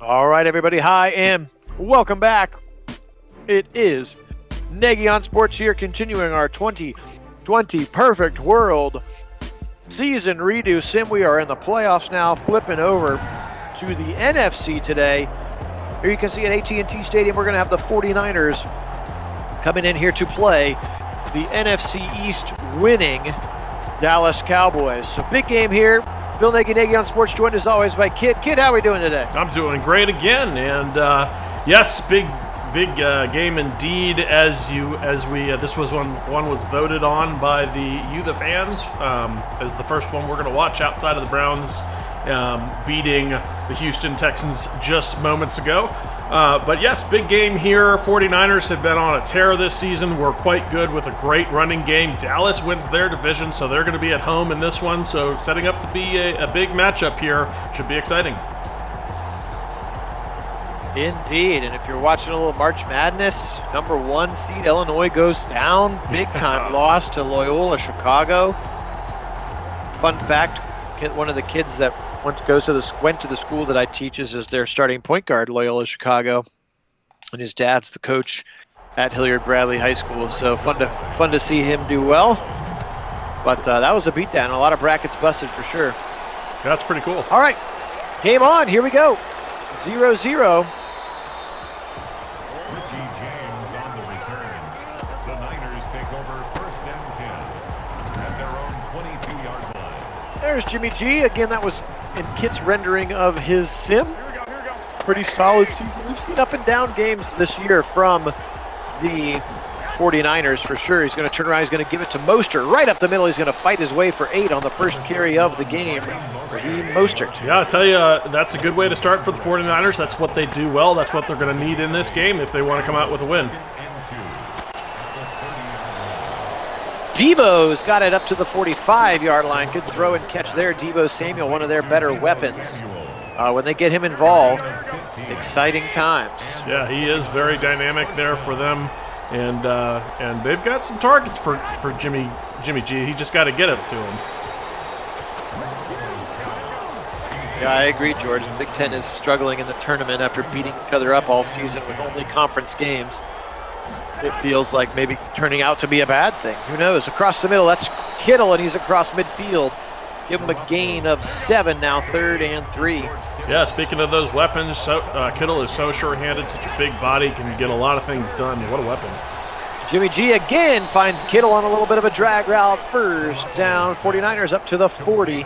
All right, everybody. Hi, and welcome back. It is Nagy on Sports here, continuing our 2020 Perfect World season redo sim. We are in the playoffs now, flipping over to the NFC today. Here you can see at AT&T Stadium, we're going to have the 49ers coming in here to play the NFC East winning Dallas Cowboys. So big game here. Phil Nagy on Sports, joined as always by Kit. Kit, how are we doing today? I'm doing great again, and yes, big game indeed. This was one was voted on by the fans as the first one we're going to watch outside of the Browns beating the Houston Texans just moments ago. But yes, big game here. 49ers have been on a tear this season. We're quite good with a great running game. Dallas wins their division, so they're going to be at home in this one. So setting up to be a big matchup here. Should be exciting. Indeed, and if you're watching a little March Madness, number 1 seed Illinois goes down. Big time loss to Loyola Chicago. Fun fact, one of the kids that went to the school that I teach is their starting point guard, Loyola Chicago, and his dad's the coach at Hilliard Bradley High School. So fun to see him do well. But that was a beatdown. A lot of brackets busted for sure. That's pretty cool. All right, game on. Here we go. 0-0. There's Jimmy G. Again, that was in Kit's rendering of his sim. Pretty solid season. We've seen up and down games this year from the 49ers for sure. He's going to turn around. He's going to give it to Mostert right up the middle. He's going to fight his way for 8 on the first carry of the game. Raheem Mostert. Yeah, I'll tell you, that's a good way to start for the 49ers. That's what they do well. That's what they're going to need in this game if they want to come out with a win. Debo's got it up to the 45-yard line. Good throw and catch there. Debo Samuel, one of their better weapons. When they get him involved, exciting times. Yeah, he is very dynamic there for them, and they've got some targets for Jimmy G. He just got to get it to him. Yeah, I agree, George. The Big Ten is struggling in the tournament after beating each other up all season with only conference games. It feels like maybe turning out to be a bad thing. Who knows? Across the middle, that's Kittle, and he's across midfield. Give him a gain of 7 now, 3rd and 3. Yeah, speaking of those weapons, Kittle is so sure-handed, such a big body, can get a lot of things done. What a weapon. Jimmy G again finds Kittle on a little bit of a drag route. First down, 49ers up to the 40.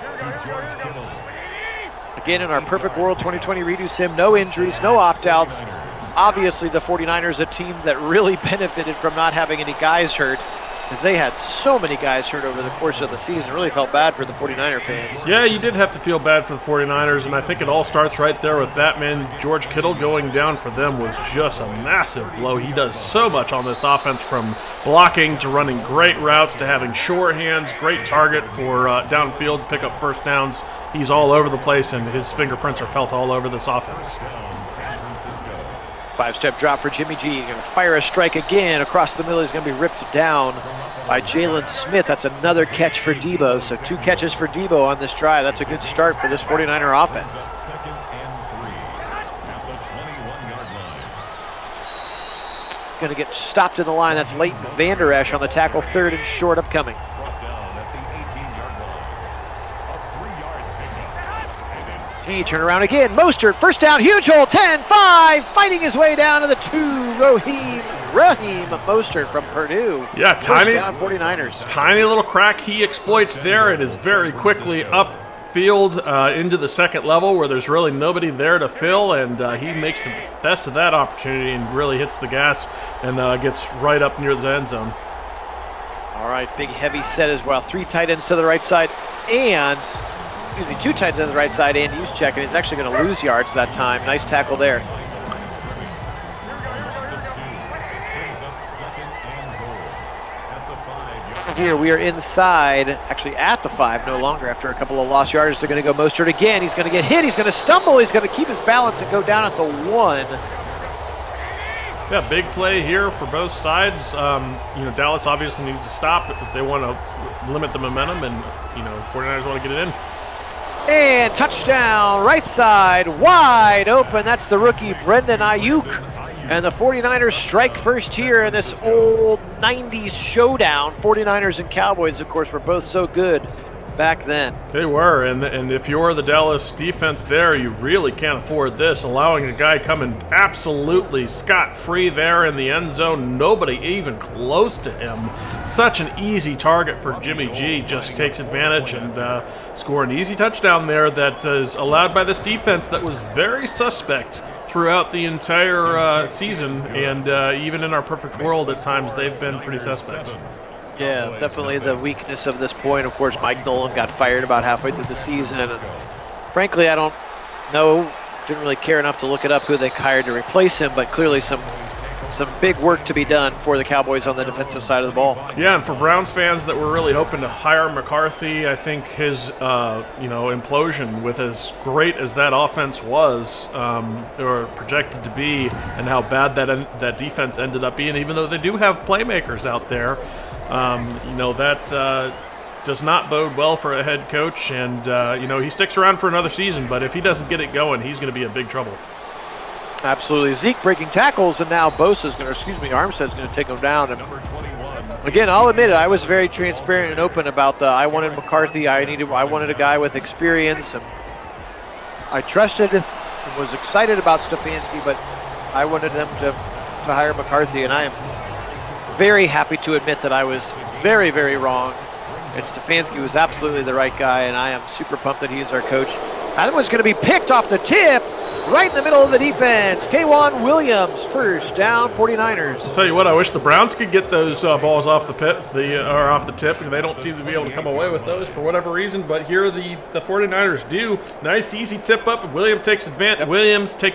Again, in our Perfect World 2020 redo sim, no injuries, no opt-outs. Obviously, the 49ers, a team that really benefited from not having any guys hurt, because they had so many guys hurt over the course of the season. Really felt bad for the 49er fans. Yeah, you did have to feel bad for the 49ers, and I think it all starts right there with that man. George Kittle going down for them was just a massive blow. He does so much on this offense, from blocking to running great routes to having sure hands, great target for downfield, pick up first downs. He's all over the place, and his fingerprints are felt all over this offense. 5-step drop for Jimmy G. Going to fire a strike again across the middle. He's going to be ripped down by Jalen Smith. That's another catch for Debo. So 2 catches for Debo on this drive. That's a good start for this 49er offense. Going to get stopped in the line. That's Leighton Vander Esch on the tackle. 3rd and short upcoming. He turn around again. Mostert, first down, huge hole, 10-5, fighting his way down to the 2. Raheem Mostert from Purdue. Yeah, tiny down 49ers. Tiny little crack he exploits there, and is very quickly upfield into the second level where there's really nobody there to fill, and he makes the best of that opportunity and really hits the gas and gets right up near the end zone. All right, big heavy set as well. 3 tight ends to the right side and 2 tight ends on the right side and Juszczyk, and he's actually going to lose yards that time. Nice tackle there. Here we are inside, actually at the 5 no longer after a couple of lost yardage. They're going to go Mostert again. He's going to get hit. He's going to stumble. He's going to keep his balance and go down at the 1. Yeah, big play here for both sides. Dallas obviously needs to stop if they want to limit the momentum, and 49ers want to get it in. And touchdown, right side, wide open. That's the rookie, Brendan Ayuk. And the 49ers strike first here in this old 90s showdown. 49ers and Cowboys, of course, were both so good back then. They were, and if you're the Dallas defense there, you really can't afford this, allowing a guy coming absolutely scot-free there in the end zone, nobody even close to him. Such an easy target for Jimmy G, just takes advantage and score an easy touchdown there that is allowed by this defense that was very suspect throughout the entire season, and even in our perfect world at times they've been pretty suspect. Yeah, definitely the weakness of this point. Of course, Mike Nolan got fired about halfway through the season. And frankly, I don't know, didn't really care enough to look it up who they hired to replace him, but clearly some big work to be done for the Cowboys on the defensive side of the ball. Yeah, and for Browns fans that were really hoping to hire McCarthy, I think his implosion with as great as that offense was, or projected to be, and how bad that defense ended up being, even though they do have playmakers out there, that does not bode well for a head coach. And he sticks around for another season, but if he doesn't get it going, he's going to be in big trouble. Absolutely. Zeke breaking tackles, and now Armstead's going to take him down. And again, I'll admit it, I was very transparent and open about I wanted McCarthy. I wanted a guy with experience, and I trusted and was excited about Stefanski, but I wanted them to hire McCarthy, and I am very happy to admit that I was very, very wrong. And Stefanski was absolutely the right guy, and I am super pumped that he is our coach. That one's going to be picked off the tip, right in the middle of the defense. K'Wan Williams, first down, 49ers. I'll tell you what, I wish the Browns could get those balls off the tip. They don't seem to be able to come away with those for whatever reason, but here the 49ers do. Nice, easy tip up, and Williams takes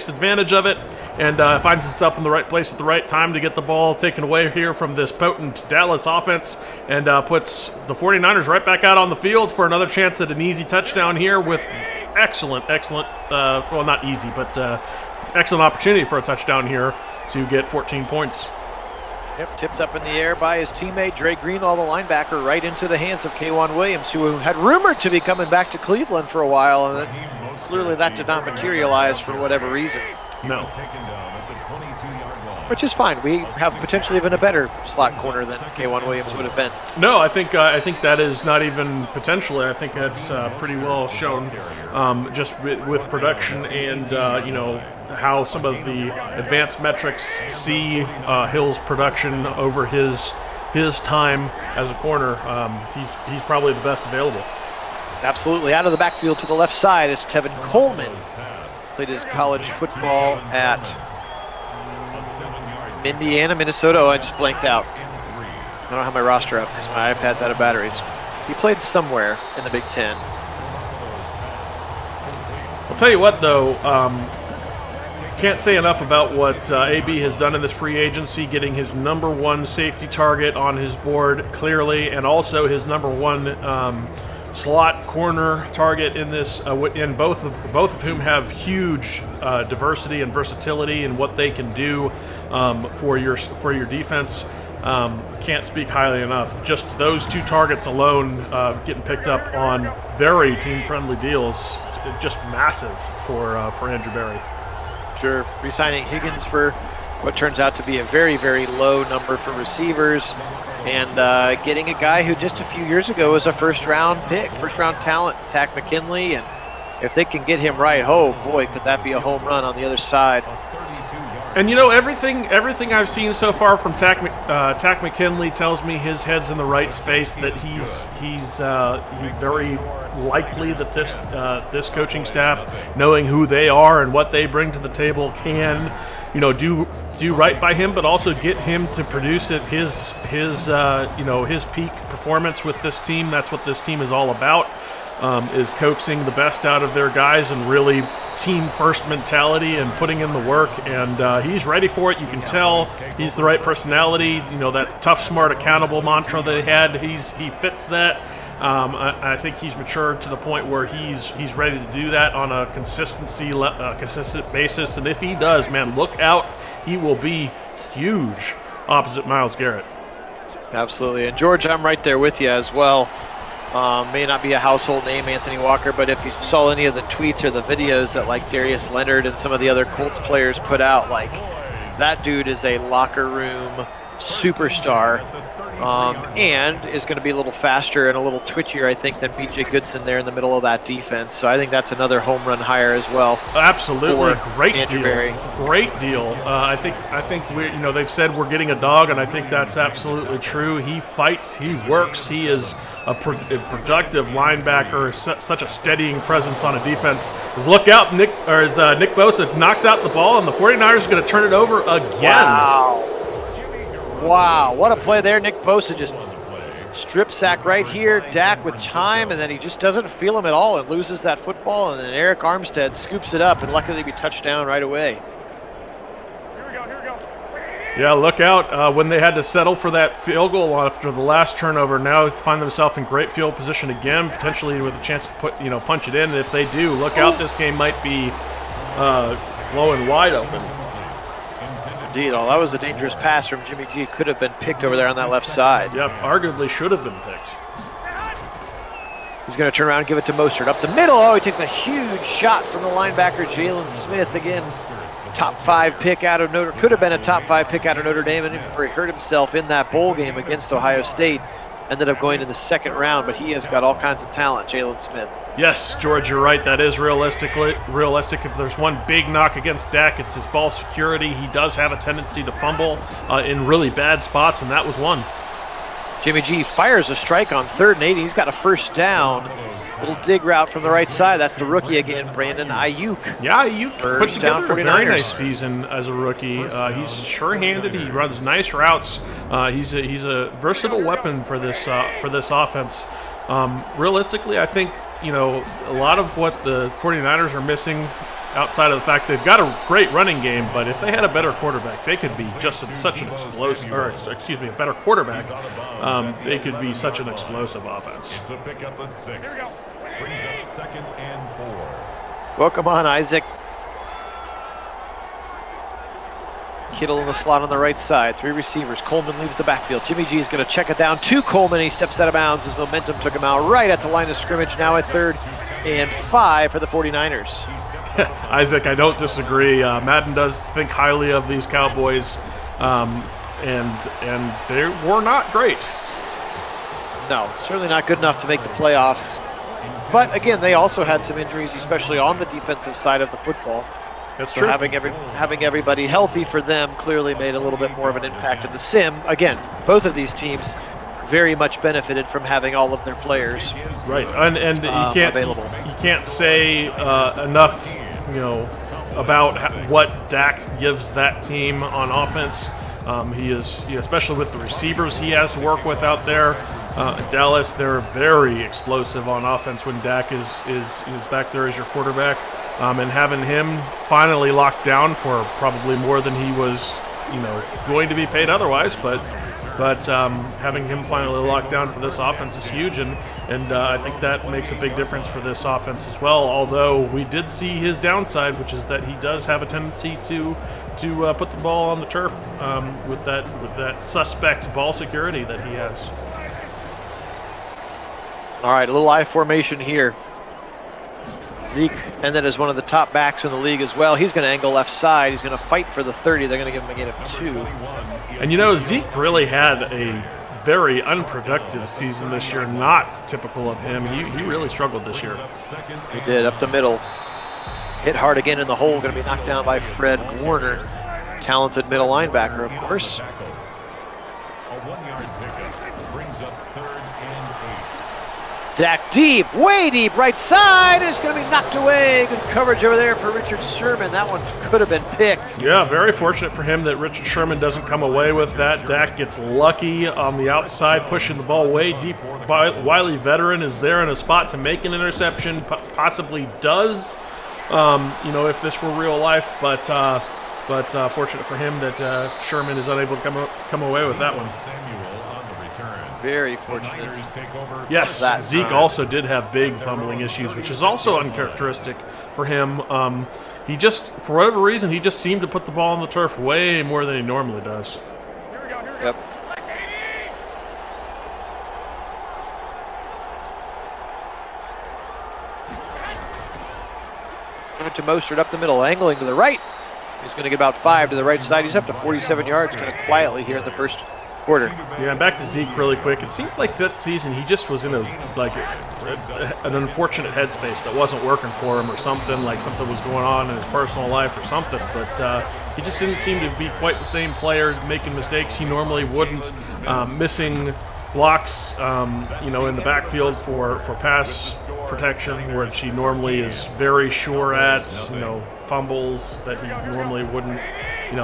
advantage of it and finds himself in the right place at the right time to get the ball taken away here from this potent Dallas offense, and puts the 49ers right back out on the field for another chance at an easy touchdown here with excellent, not easy, but excellent opportunity for a touchdown here to get 14 points. Yep, tipped up in the air by his teammate Dre Greenlaw, the linebacker, right into the hands of K'Wan Williams, who had rumored to be coming back to Cleveland for a while, and clearly that did not materialize for whatever reason. No. Which is fine. We have potentially even a better slot corner than K'Wan Williams would have been. No, I think that is not even potentially. I think that's pretty well shown, just with production and how some of the advanced metrics see Hill's production over his time as a corner. He's probably the best available. Absolutely. Out of the backfield to the left side is Tevin Coleman. Played his college football at Indiana, Minnesota. Oh, I just blanked out. I don't have my roster up because my iPad's out of batteries. He played somewhere in the Big Ten. I'll tell you what, though, can't say enough about what AB has done in this free agency, getting his number one safety target on his board clearly, and also his number one slot corner target in this, and both of whom have huge diversity and versatility in what they can do for your defense. Can't speak highly enough. Just those two targets alone getting picked up on very team-friendly deals, just massive for Andrew Berry. Sure, re-signing Higgins for what turns out to be a very, very low number for receivers, and getting a guy who just a few years ago was a first-round talent, Takk McKinley, and if they can get him right, oh boy, could that be a home run on the other side. And everything I've seen so far from Takk McKinley tells me his head's in the right space, that he's very likely that this coaching staff, knowing who they are and what they bring to the table, can do right by him, but also get him to produce at his peak performance with this team. That's what this team is all about, is coaxing the best out of their guys and really team first mentality and putting in the work, and he's ready for it. You can tell he's the right personality. That tough, smart, accountable mantra they had, he fits that. I think he's matured to the point where he's ready to do that on a consistent basis, and if he does, man, look out, he will be huge opposite Myles Garrett. Absolutely, and George, I'm right there with you as well. May not be a household name, Anthony Walker, but if you saw any of the tweets or the videos that like Darius Leonard and some of the other Colts players put out, like that dude is a locker room superstar, and is going to be a little faster and a little twitchier, I think, than B.J. Goodson there in the middle of that defense. So I think that's another home run hire as well. Absolutely, great Andrew deal. Berry. Great deal. I think we, they've said we're getting a dog, and I think that's absolutely true. He fights, he works, he is a productive linebacker, such a steadying presence on a defense. Look out, Nick Bosa knocks out the ball, and the 49ers are going to turn it over again. Wow, what a play there. Nick Bosa just strip sack right here. Dak with time, and then he just doesn't feel him at all and loses that football, and then Eric Armstead scoops it up, and luckily be touchdown right away. Yeah, look out when they had to settle for that field goal after the last turnover. Now they find themselves in great field position again, potentially with a chance to punch it in. And if they do, look out, this game might be blowing wide open. Indeed, that was a dangerous pass from Jimmy G. Could have been picked over there on that left side. Yep, arguably should have been picked. He's going to turn around and give it to Mostert. Up the middle, oh, he takes a huge shot from the linebacker, Jalen Smith. Again, top 5 pick out of could have been a top 5 pick out of Notre Dame, and he hurt himself in that bowl game against Ohio State. Ended up going to the second round, but he has got all kinds of talent, Jalen Smith. Yes, George, you're right. That is realistic. If there's one big knock against Dak, it's his ball security. He does have a tendency to fumble in really bad spots, and that was one. Jimmy G fires a strike on 3rd and 8. He's got a first down. Little dig route from the right side. That's the rookie again, Brandon Ayuk. Yeah, Ayuk put together a 49ers. very nice season as a rookie. He's sure-handed. He runs nice routes. He's a versatile weapon for this offense. Realistically, I think a lot of what the 49ers are missing, outside of the fact they've got a great running game, but if they had a better quarterback, they could be just such an explosive, a better quarterback, they could be such an explosive offense. It's a pickup of 6. Brings up 2nd and 4. Well, come on, Isaac. Kittle in the slot on the right side. 3 receivers. Coleman leaves the backfield. Jimmy G is going to check it down to Coleman. He steps out of bounds. His momentum took him out right at the line of scrimmage. Now at 3rd and 5 for the 49ers. Isaac, I don't disagree. Madden does think highly of these Cowboys, and they were not great. No, certainly not good enough to make the playoffs. But again, they also had some injuries, especially on the defensive side of the football. That's So true. having everybody healthy for them clearly made a little bit more of an impact in the sim. Again, both of these teams very much benefited from having all of their players Right, and available. You can't say enough, about what Dak gives that team on offense. He is, especially with the receivers he has to work with out there. Dallas, they're very explosive on offense when Dak is back there as your quarterback, and having him finally locked down for probably more than he was, going to be paid otherwise, but having him finally locked down for this offense is huge, and I think that makes a big difference for this offense as well. Although we did see his downside, which is that he does have a tendency to put the ball on the turf with that suspect ball security that he has. All right, a little I formation here. Zeke, and then is one of the top backs in the league as well. He's going to angle left side. He's going to fight for the 30. They're going to give him a gain of 2. And Zeke really had a very unproductive season this year, not typical of him. He really struggled this year. He did, up the middle. Hit hard again in the hole. Going to be knocked down by Fred Warner. Talented middle linebacker, of course. A 1-yard pickup brings up 3rd and 8. Dak deep, way deep, right side. It's going to be knocked away. Good coverage over there for Richard Sherman. That one could have been picked. Yeah, very fortunate for him that Richard Sherman doesn't come away with that. Dak gets lucky on the outside, pushing the ball way deep. Wiley veteran is there in a spot to make an interception, possibly does, if this were real life. But fortunate for him that Sherman is unable to come away with that one. Very fortunate. Yes, Zeke also did have big fumbling issues, which is also uncharacteristic for him. He just, for whatever reason, he just seemed to put the ball on the turf way more than he normally does. Yep. Give it to Mostert up the middle, angling to the right. He's going to get about 5 to the right side. He's up to 47 yards kind of quietly here in the first quarter. Yeah, back to Zeke really quick. It seemed like that season he just was in an unfortunate headspace that wasn't working for him or something, like something was going on in his personal life or something. But he just didn't seem to be quite the same player, making mistakes he normally wouldn't, missing blocks, in the backfield for pass protection, which he normally is very sure at, fumbles that he normally wouldn't,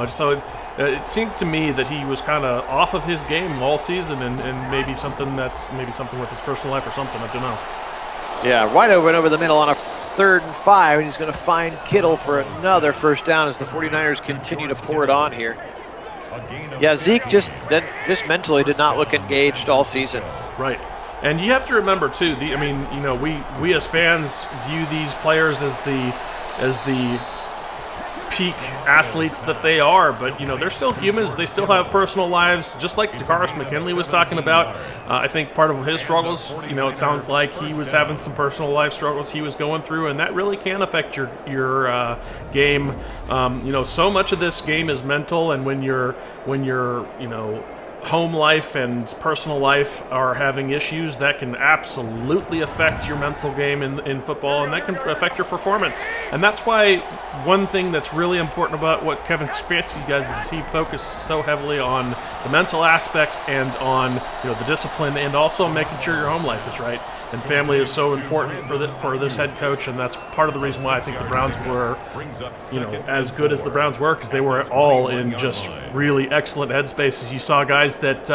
so it seemed to me that he was kind of off of his game all season, and maybe something with his personal life or something, I don't know. Yeah, wide open over the middle on a 3rd and 5, and he's going to find Kittle for another first down as the 49ers continue to pour it on here. Yeah, Zeke just mentally did not look engaged all season. Right. And you have to remember too, we as fans view these players as the peak athletes that they are, but they're still humans. They still have personal lives, just like DeCarlos McKinley was talking about. I think part of his struggles, it sounds like he was having some personal life struggles he was going through, and that really can affect your game. So much of this game is mental, and when your home life and personal life are having issues, that can absolutely affect your mental game in football, and that can affect your performance. And that's why one thing that's really important about what Kevin Stefanski does is he focuses so heavily on the mental aspects and on the discipline, and also making sure your home life is right. And family is so important for this head coach, and that's part of the reason why I think the Browns were, as good as the Browns were, because they were all in just really excellent headspaces. You saw guys that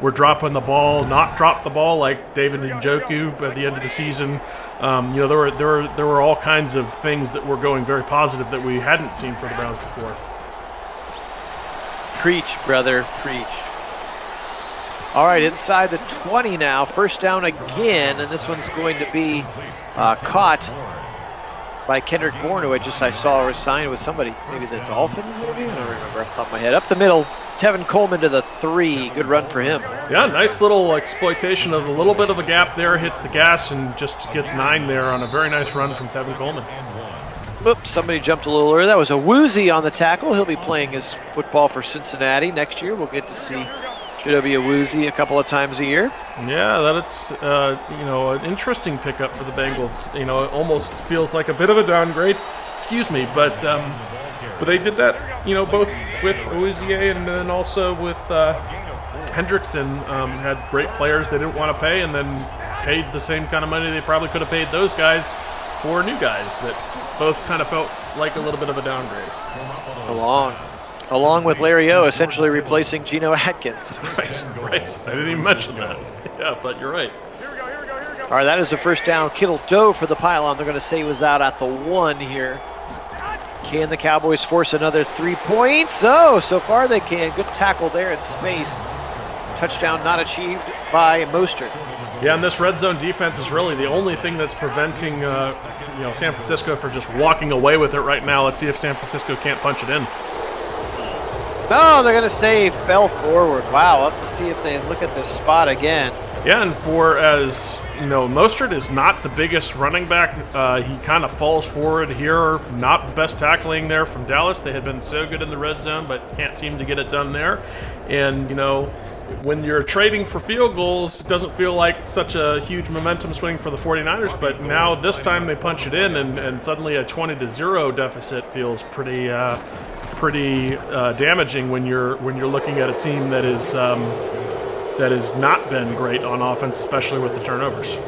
were dropping the ball, not drop the ball, like David Njoku at the end of the season. There were all kinds of things that were going very positive that we hadn't seen for the Browns before. Preach, brother, preach. All right, inside the 20 now. First down again, and this one's going to be caught by Kendrick Bourne, who I saw resign with somebody, maybe the Dolphins, maybe? I don't remember off the top of my head. Up the middle, Tevin Coleman to the 3. Good run for him. Yeah, nice little exploitation of a little bit of a gap there. Hits the gas and just gets 9 there on a very nice run from Tevin Coleman. Oops, somebody jumped a little early. That was a Woozy on the tackle. He'll be playing his football for Cincinnati next year. We'll get to see Chidobe Awuzie a couple of times a year. Yeah, that's an interesting pickup for the Bengals. It almost feels like a bit of a downgrade. Excuse me, but they did that. Both with Awuzie and then also with Hendrickson. Had great players they didn't want to pay, and then paid the same kind of money they probably could have paid those guys for new guys that both kind of felt like a little bit of a downgrade. Along with Larry O essentially replacing Geno Atkins. Right. I didn't even mention that. Yeah, but you're right. All right, that is the first down. Kittle dove for the pylon. They're going to say he was out at the 1 here. Can the Cowboys force another 3 points? Oh, so far they can. Good tackle there in space. Touchdown not achieved by Mostert. Yeah, and this red zone defense is really the only thing that's preventing San Francisco from just walking away with it right now. Let's see if San Francisco can't punch it in. No, they're going to say fell forward. Wow, we'll have to see if they look at this spot again. Yeah, and Mostert is not the biggest running back. He kind of falls forward here. Not the best tackling there from Dallas. They had been so good in the red zone, but can't seem to get it done there. And, when you're trading for field goals, it doesn't feel like such a huge momentum swing for the 49ers, but now this time they punch it in, and suddenly a 20-0 deficit feels pretty damaging when you're looking at a team that has not been great on offense, especially with the turnovers.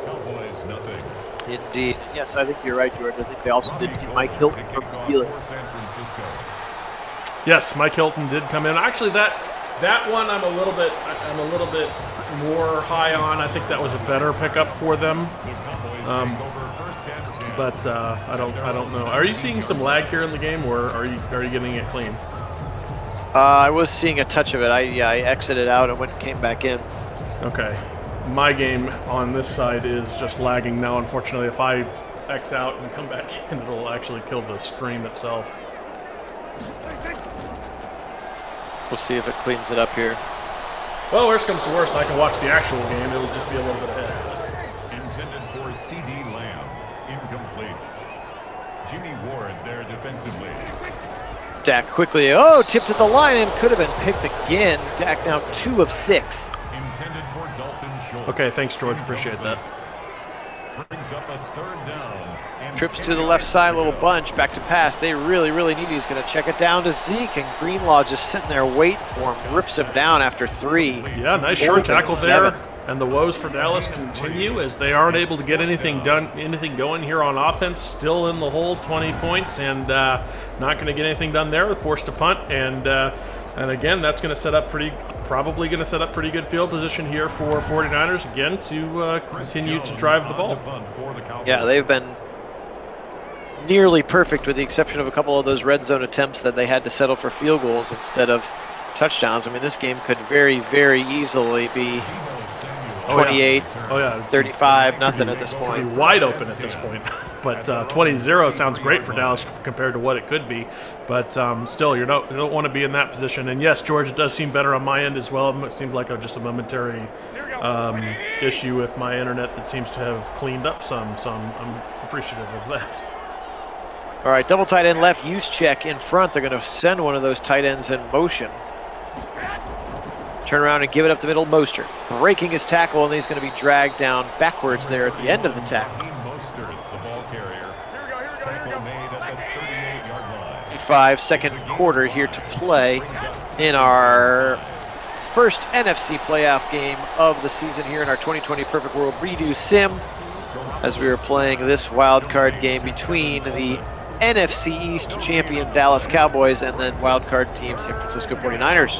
Cowboys, nothing. Indeed. Yes, I think you're right, George. I think they also did get Mike Hilton from the Steelers. Yes, Mike Hilton did come in. Actually, that one I'm a little bit more high on. I think that was a better pickup for them. But I don't know. Are you seeing some lag here in the game, or are you getting it clean? I was seeing a touch of it. I exited out and came back in. Okay. My game on this side is just lagging now. Unfortunately, if I X out and come back in, it'll actually kill the stream itself. We'll see if it cleans it up here. Well, worst comes to worst, I can watch the actual game. It'll just be a little bit ahead. Intended for C.D. Lamb. Incomplete. Jimmy Ward there defensively. Dak quickly, tipped at the line and could have been picked again. Dak now 2 of 6. Intended for Dalton Schultz. Okay, thanks, George. Appreciate that. Brings up a 3rd down. And Trips to the left side, little bunch, back to pass. They really, really need it. He's going to check it down to Zeke, and Greenlaw just sitting there waiting for him. Rips him down after 3. Yeah, nice short tackle there. And the woes for Dallas continue as they aren't able to get anything going here on offense. Still in the hole, 20 points, and not going to get anything done there. They're forced to punt, and again, that's going to set up probably going to set up pretty good field position here for 49ers again to continue to drive the ball. Yeah, they've been nearly perfect with the exception of a couple of those red zone attempts that they had to settle for field goals instead of touchdowns. I mean, this game could very, very easily be 28, 35, nothing at this point. Could be wide open at this point. But 20-0 sounds great for Dallas compared to what it could be. But still, you don't want to be in that position. And yes, George, it does seem better on my end as well. It seems like just a momentary issue with my internet that seems to have cleaned up some. So I'm appreciative of that. All right, double tight end left, use check in front. They're going to send one of those tight ends in motion. Turn around and give it up the middle, Mostert. Breaking his tackle, and he's going to be dragged down backwards there at the end of the tackle. Mostert, the ball carrier. Tackle made at the 38-yard line. 5-second quarter here to play in our first NFC playoff game of the season here in our 2020 Perfect World Redo Sim, as we are playing this wild card game between the NFC East champion Dallas Cowboys and then wild card team San Francisco 49ers.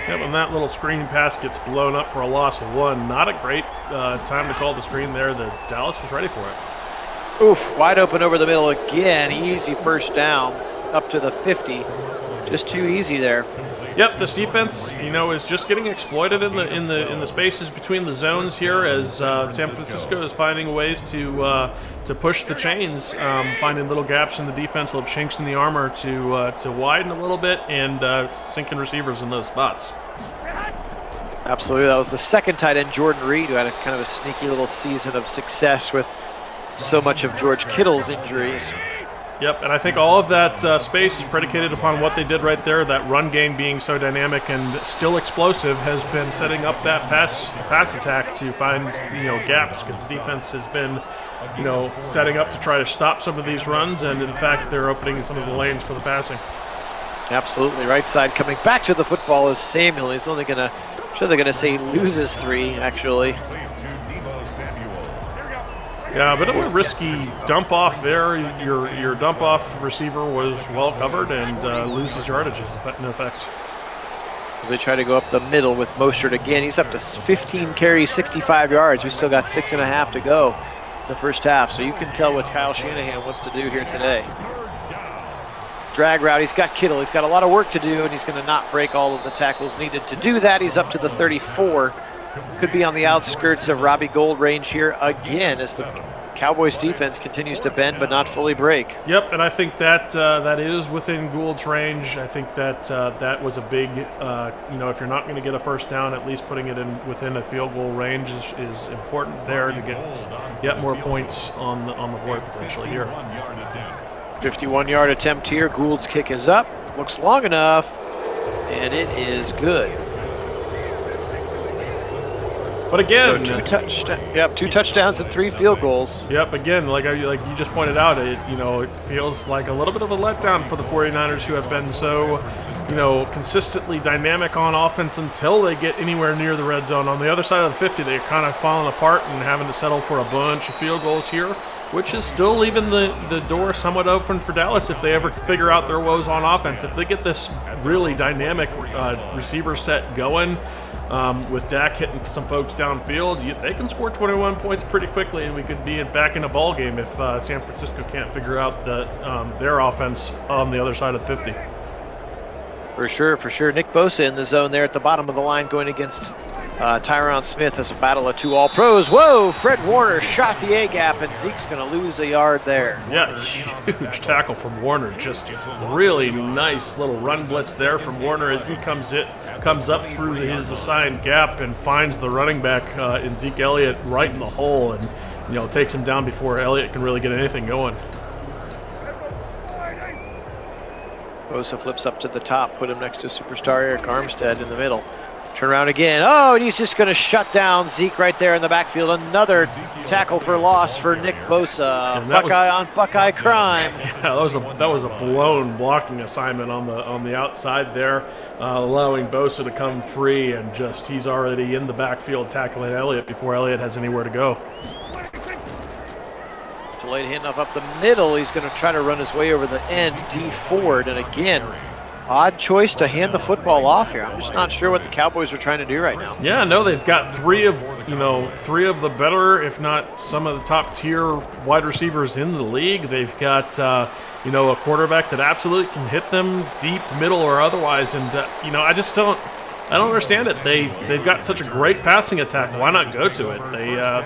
Yeah, when that little screen pass gets blown up for a loss of 1, not a great time to call the screen there. Dallas was ready for it. Oof, wide open over the middle again. Easy first down up to the 50. Just too easy there. Yep, this defense, is just getting exploited in the spaces between the zones here as San Francisco is finding ways to push the chains, finding little gaps in the defense, little chinks in the armor to widen a little bit and sinking receivers in those spots. Absolutely, that was the second tight end, Jordan Reed, who had a kind of a sneaky little season of success with so much of George Kittle's injuries. Yep, and I think all of that space is predicated upon what they did right there. That run game being so dynamic and still explosive has been setting up that pass attack to find gaps, because the defense has been setting up to try to stop some of these runs, and in fact they're opening some of the lanes for the passing. Absolutely, right side coming back to the football is Samuel. He's only gonna, they're gonna say loses 3 actually. Yeah, a bit of a risky dump off there. Your dump off receiver was well covered and loses yardage in effect. As they try to go up the middle with Mostert again. He's up to 15 carries, 65 yards. We still got 6.5 to go in the first half. So you can tell what Kyle Shanahan wants to do here today. Drag route, he's got Kittle. He's got a lot of work to do, and he's going to not break all of the tackles needed to do that. He's up to the 34. Could be on the outskirts of Robbie Gould range here again as the Cowboys defense continues to bend but not fully break. Yep, and I think that that is within Gould's range. I think that that was a big, if you're not going to get a first down, at least putting it in within a field goal range is important there to get more points on the board potentially here. 51-yard attempt here. Gould's kick is up. Looks long enough, and it is good. But again, so 2 touchdowns and 3 field goals. Yep, again, like you just pointed out, it feels like a little bit of a letdown for the 49ers, who have been so, consistently dynamic on offense until they get anywhere near the red zone. On the other side of the 50, they're kind of falling apart and having to settle for a bunch of field goals here, which is still leaving the door somewhat open for Dallas if they ever figure out their woes on offense. If they get this really dynamic receiver set going, with Dak hitting some folks downfield, they can score 21 points pretty quickly, and we could be back in a ball game if San Francisco can't figure out their offense on the other side of the 50. For sure. Nick Bosa in the zone there at the bottom of the line going against Tyron Smith as a battle of 2 All-Pros. Whoa, Fred Warner shot the A-gap, and Zeke's going to lose a yard there. Yeah, huge tackle from Warner. Just really nice little run blitz there from Warner as he comes up through his assigned gap and finds the running back in Zeke Elliott right in the hole, and takes him down before Elliott can really get anything going. Bosa flips up to the top, put him next to superstar Eric Armstead in the middle. Turn around again. Oh, and he's just going to shut down Zeke right there in the backfield. Another tackle for loss for Nick Bosa. Buckeye on Buckeye crime. Yeah, that was a blown blocking assignment on the outside there, allowing Bosa to come free, and just he's already in the backfield tackling Elliott before Elliott has anywhere to go. Delayed handoff up the middle. He's going to try to run his way over the end. D Ford, and again, odd choice to hand the football off here. I'm just not sure what the Cowboys are trying to do right now. Yeah, no, they've got three of the better, if not some of the top tier wide receivers in the league. They've got a quarterback that absolutely can hit them deep, middle, or otherwise. And I don't understand it. They've got such a great passing attack. Why not go to it?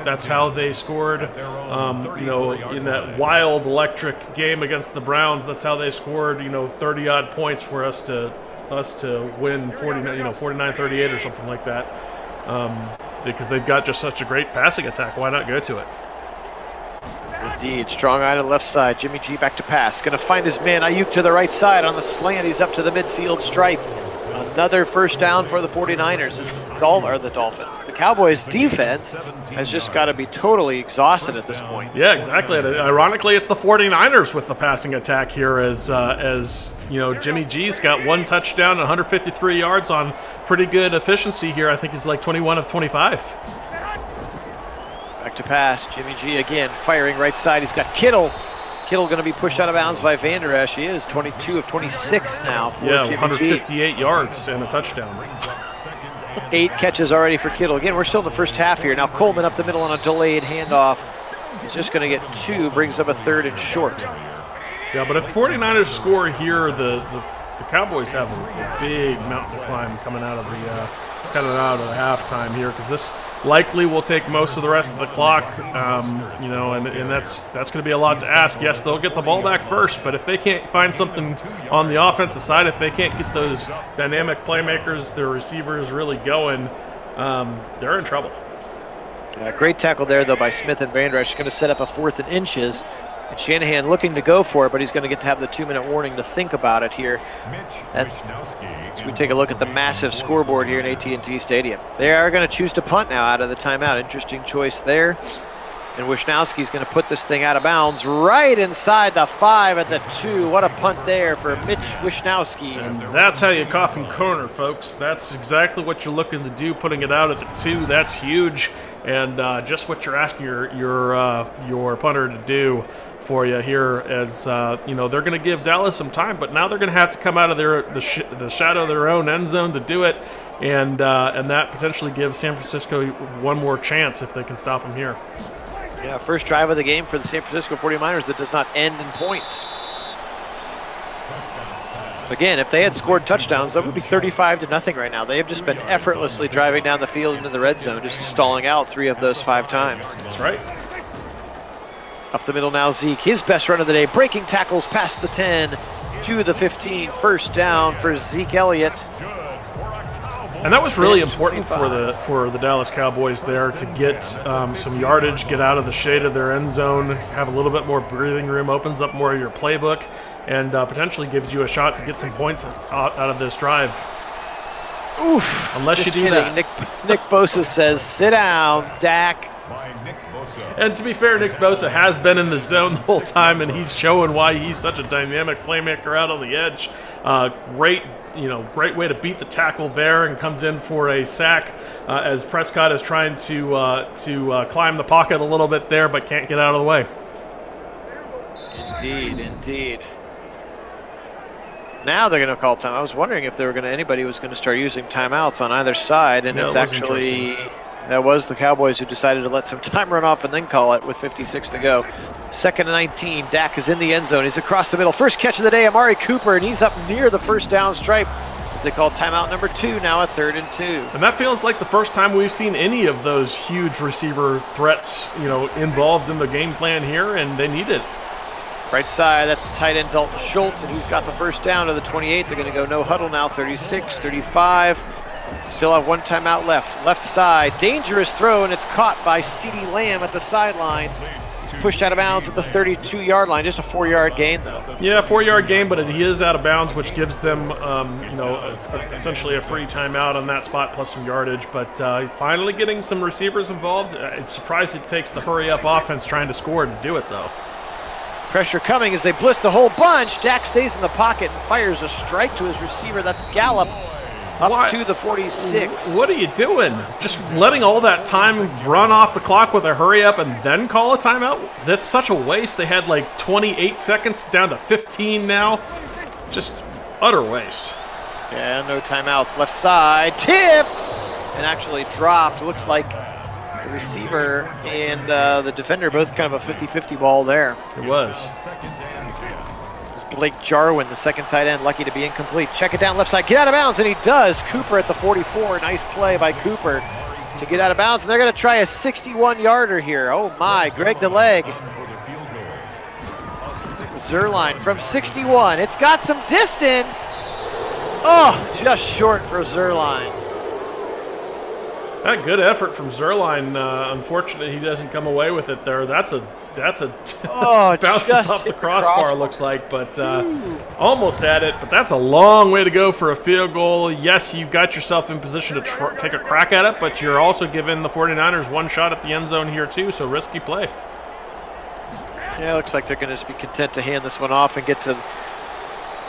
That's how they scored. In that wild electric game against the Browns. That's how they scored. 30 odd points for us to win 49-38 or something like that. Because they've got just such a great passing attack. Why not go to it? Indeed. Strong eye to the left side. Jimmy G back to pass. Going to find his man. Ayuk to the right side on the slant. He's up to the midfield stripe. Another first down for the 49ers. The Dolphins. The Cowboys' defense has just got to be totally exhausted at this point. Yeah, exactly. And ironically, it's the 49ers with the passing attack here as Jimmy G's got one touchdown and 153 yards on pretty good efficiency here. I think he's like 21 of 25. Back to pass. Jimmy G again firing right side. He's got Kittle. Kittle going to be pushed out of bounds by Van Der Esch. He is 22 of 26 now for Jimmy 158 yards and a touchdown. 8 catches already for Kittle. Again, we're still in the first half here. Now Coleman up the middle on a delayed handoff. He's just going to get 2, brings up a 3rd and short. Yeah, but if 49ers score here, the Cowboys have a big mountain to climb coming out of the halftime here, because this likely will take most of the rest of the clock, and that's going to be a lot to ask. Yes, they'll get the ball back first, but if they can't find something on the offensive side, if they can't get those dynamic playmakers, their receivers really going, they're in trouble. Great tackle there, though, by Smith and Van Der Esch. Going to set up a 4th and inches. And Shanahan looking to go for it, but he's going to get to have the 2-minute warning to think about it here. As we take a look at the massive scoreboard here in AT&T Stadium. They are going to choose to punt now out of the timeout. Interesting choice there. And Wisnowski's going to put this thing out of bounds right inside the 5 at the 2. What a punt there for Mitch Wisnowski. And that's how you coffin corner, folks. That's exactly what you're looking to do, putting it out at the 2. That's huge, and just what you're asking your punter to do for you here. As they're going to give Dallas some time, but now they're going to have to come out of the shadow of their own end zone to do it, and that potentially gives San Francisco one more chance if they can stop them here. Yeah, first drive of the game for the San Francisco 49ers that does not end in points. Again, if they had scored touchdowns, that would be 35-0 right now. They have just been effortlessly driving down the field into the red zone, just stalling out 3 of those 5 times. That's right. Up the middle now, Zeke. His best run of the day, breaking tackles past the 10 to the 15. First down for Zeke Elliott. And that was really important for the Dallas Cowboys there to get some yardage, get out of the shade of their end zone, have a little bit more breathing room, opens up more of your playbook, and potentially gives you a shot to get some points out of this drive. Oof. Unless you do that. Nick Bosa says, sit down, Dak. And to be fair, Nick Bosa has been in the zone the whole time, and he's showing why he's such a dynamic playmaker out on the edge. Great way to beat the tackle there, and comes in for a sack as Prescott is trying to climb the pocket a little bit there, but can't get out of the way. Indeed. Now they're going to call time. I was wondering if anybody was going to start using timeouts on either side, and it's actually that was the Cowboys who decided to let some time run off and then call it with 56 to go. 2nd and 19. Dak is in the end zone. He's across the middle. First catch of the day, Amari Cooper, and he's up near the first down stripe as they call timeout number 2. Now a 3rd and 2. And that feels like the first time we've seen any of those huge receiver threats, involved in the game plan here, and they need it. Right side, that's the tight end Dalton Schultz, and he's got the first down to the 28. They're going to go no huddle now, 36, 35. Still have 1 timeout left. Left side, dangerous throw, and it's caught by CeeDee Lamb at the sideline. pushed out of bounds at the 32-yard line. Just a 4-yard gain, though. Yeah, 4-yard gain, but he is out of bounds, which gives them, essentially a free timeout on that spot plus some yardage. But finally getting some receivers involved. I'm surprised it takes the hurry-up offense trying to score to do it, though. Pressure coming as they blitz the whole bunch. Dak stays in the pocket and fires a strike to his receiver. That's Gallup up to the 46. What are you doing? Just letting all that time run off the clock with a hurry up and then call a timeout? That's such a waste. They had like 28 seconds down to 15 now. Just utter waste. Yeah, no timeouts. Left side, tipped, and actually dropped. Looks like the receiver and the defender both kind of a 50-50 ball there. It was. Blake Jarwin, the second tight end, lucky to be incomplete. Check it down left side, get out of bounds, and he does. Cooper at the 44, nice play by Cooper to get out of bounds, and they're going to try a 61-yarder here. Oh my, Greg the leg. Zerline from 61, it's got some distance. Oh, just short for Zerline. That good effort from Zerline. Unfortunately, he doesn't come away with it there. That's a bounces off the crossbar, looks like, but almost at it. But that's a long way to go for a field goal. Yes, you got yourself in position to take a crack at it, but you're also giving the 49ers one shot at the end zone here too, so risky play. Yeah, it looks like they're going to just be content to hand this one off and get to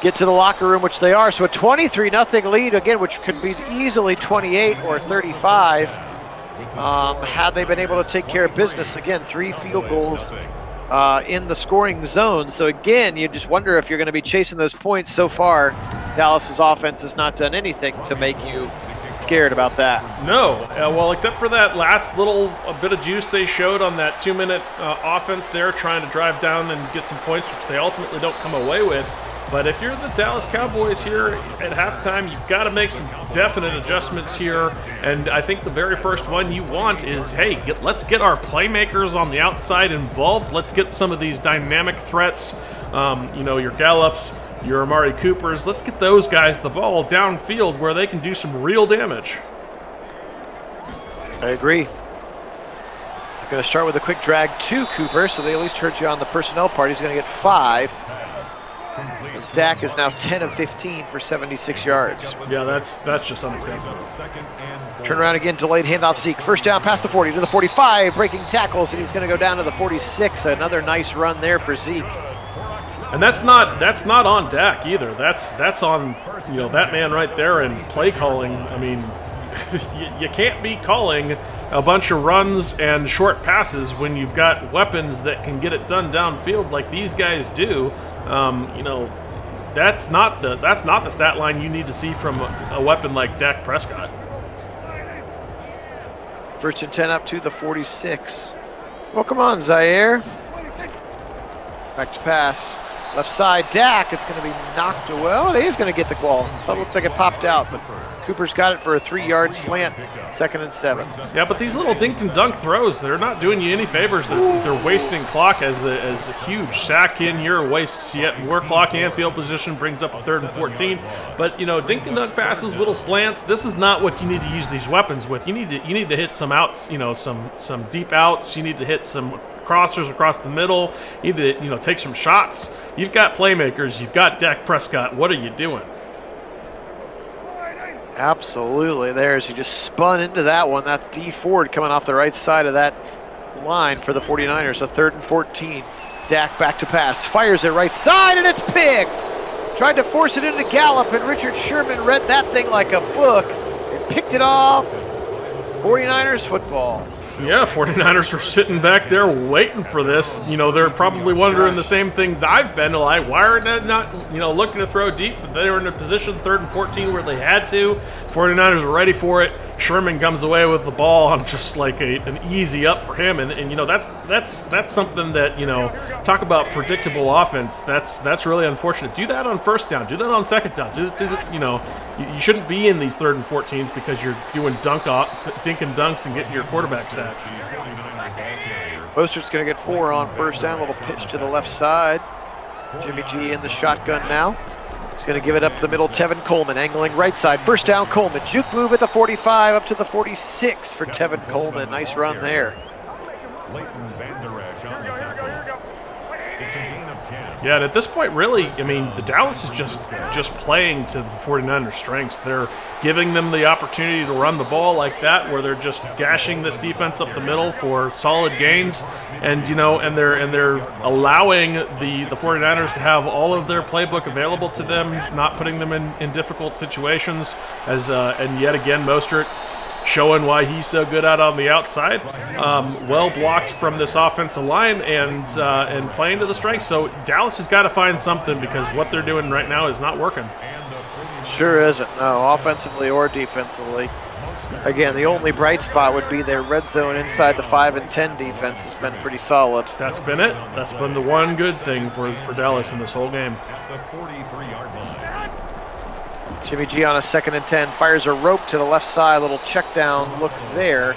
the locker room, which they are. So a 23-0 lead, again, which could be easily 28 or 35. Had they been able to take care of business. Again, 3 field goals in the scoring zone. So again, you just wonder if you're going to be chasing those points. So far, Dallas's offense has not done anything to make you scared about that. No, well, except for that last little bit of juice they showed on that 2-minute offense there, trying to drive down and get some points, which they ultimately don't come away with. But if you're the Dallas Cowboys here at halftime, you've got to make some definite adjustments here. And I think the very first one you want is, hey, let's get our playmakers on the outside involved. Let's get some of these dynamic threats, your Gallups, your Amari Coopers. Let's get those guys the ball downfield where they can do some real damage. I agree. I'm going to start with a quick drag to Cooper, so they at least heard you on the personnel part. He's going to get 5. As Dak is now 10 of 15 for 76 yards. Yeah, that's just unacceptable. Turn around again, delayed handoff Zeke. First down past the 40 to the 45, breaking tackles, and he's going to go down to the 46. Another nice run there for Zeke. And that's not on Dak either. That's on that man right there and play calling. I mean, you can't be calling a bunch of runs and short passes when you've got weapons that can get it done downfield like these guys do. That's not the stat line you need to see from a weapon like Dak Prescott. First and 10 up to the 46. Well, come on, Zaire. Back to pass. Left side, Dak. It's going to be knocked away. Oh, he is going to get the ball. Thought it looked like it popped out, but Cooper's got it for a 3-yard slant. 2nd and 7. Yeah, but these little dink and dunk throws, they're not doing you any favors. They're wasting clock as a huge sack in here wastes yet more clock and field position, brings up a 3rd and 14. But dink and dunk passes, little slants. This is not what you need to use these weapons with. You need to hit some outs, some deep outs. You need to hit some crossers across the middle. You need to take some shots. You've got playmakers. You've got Dak Prescott. What are you doing? Absolutely. There's he just spun into that one. That's D Ford coming off the right side of that line for the 49ers. A 3rd and 14. Dak back to pass. Fires it right side, and it's picked. Tried to force it into Gallup, and Richard Sherman read that thing like a book and picked it off. 49ers football. Yeah, 49ers were sitting back there waiting for this. They're probably wondering the same things I've been. Like, why are they not, looking to throw deep? But they were in a position 3rd and 14 where they had to. 49ers are ready for it. Sherman comes away with the ball on just like an easy up for him. And that's something that, talk about predictable offense. That's really unfortunate. Do that on 1st down. Do that on 2nd down. You shouldn't be in these 3rd and 14s because you're doing dink and dunks and getting your quarterback sacked. Boster's going to get 4 on 1st down. Little pitch to the left side. Jimmy G in the shotgun now. He's going to give it up the middle. Tevin Coleman angling right side. 1st down, Coleman. Juke move at the 45 up to the 46 for Tevin Coleman. Nice run there. Yeah, and at this point, really, I mean, the Dallas is just playing to the 49ers' strengths. They're giving them the opportunity to run the ball like that, where they're just gashing this defense up the middle for solid gains, and they're allowing the 49ers to have all of their playbook available to them, not putting them in difficult situations. And yet again, Mostert showing why he's so good out on the outside. Well blocked from this offensive line and playing to the strengths. So Dallas has got to find something, because what they're doing right now is not working. Sure isn't, no, offensively or defensively. Again, the only bright spot would be their red zone inside the 5 and 10 defense has been pretty solid. That's been it. That's been the one good thing for Dallas in this whole game. At the 43-yard line. Jimmy G on a 2nd and 10, fires a rope to the left side, little check down look there.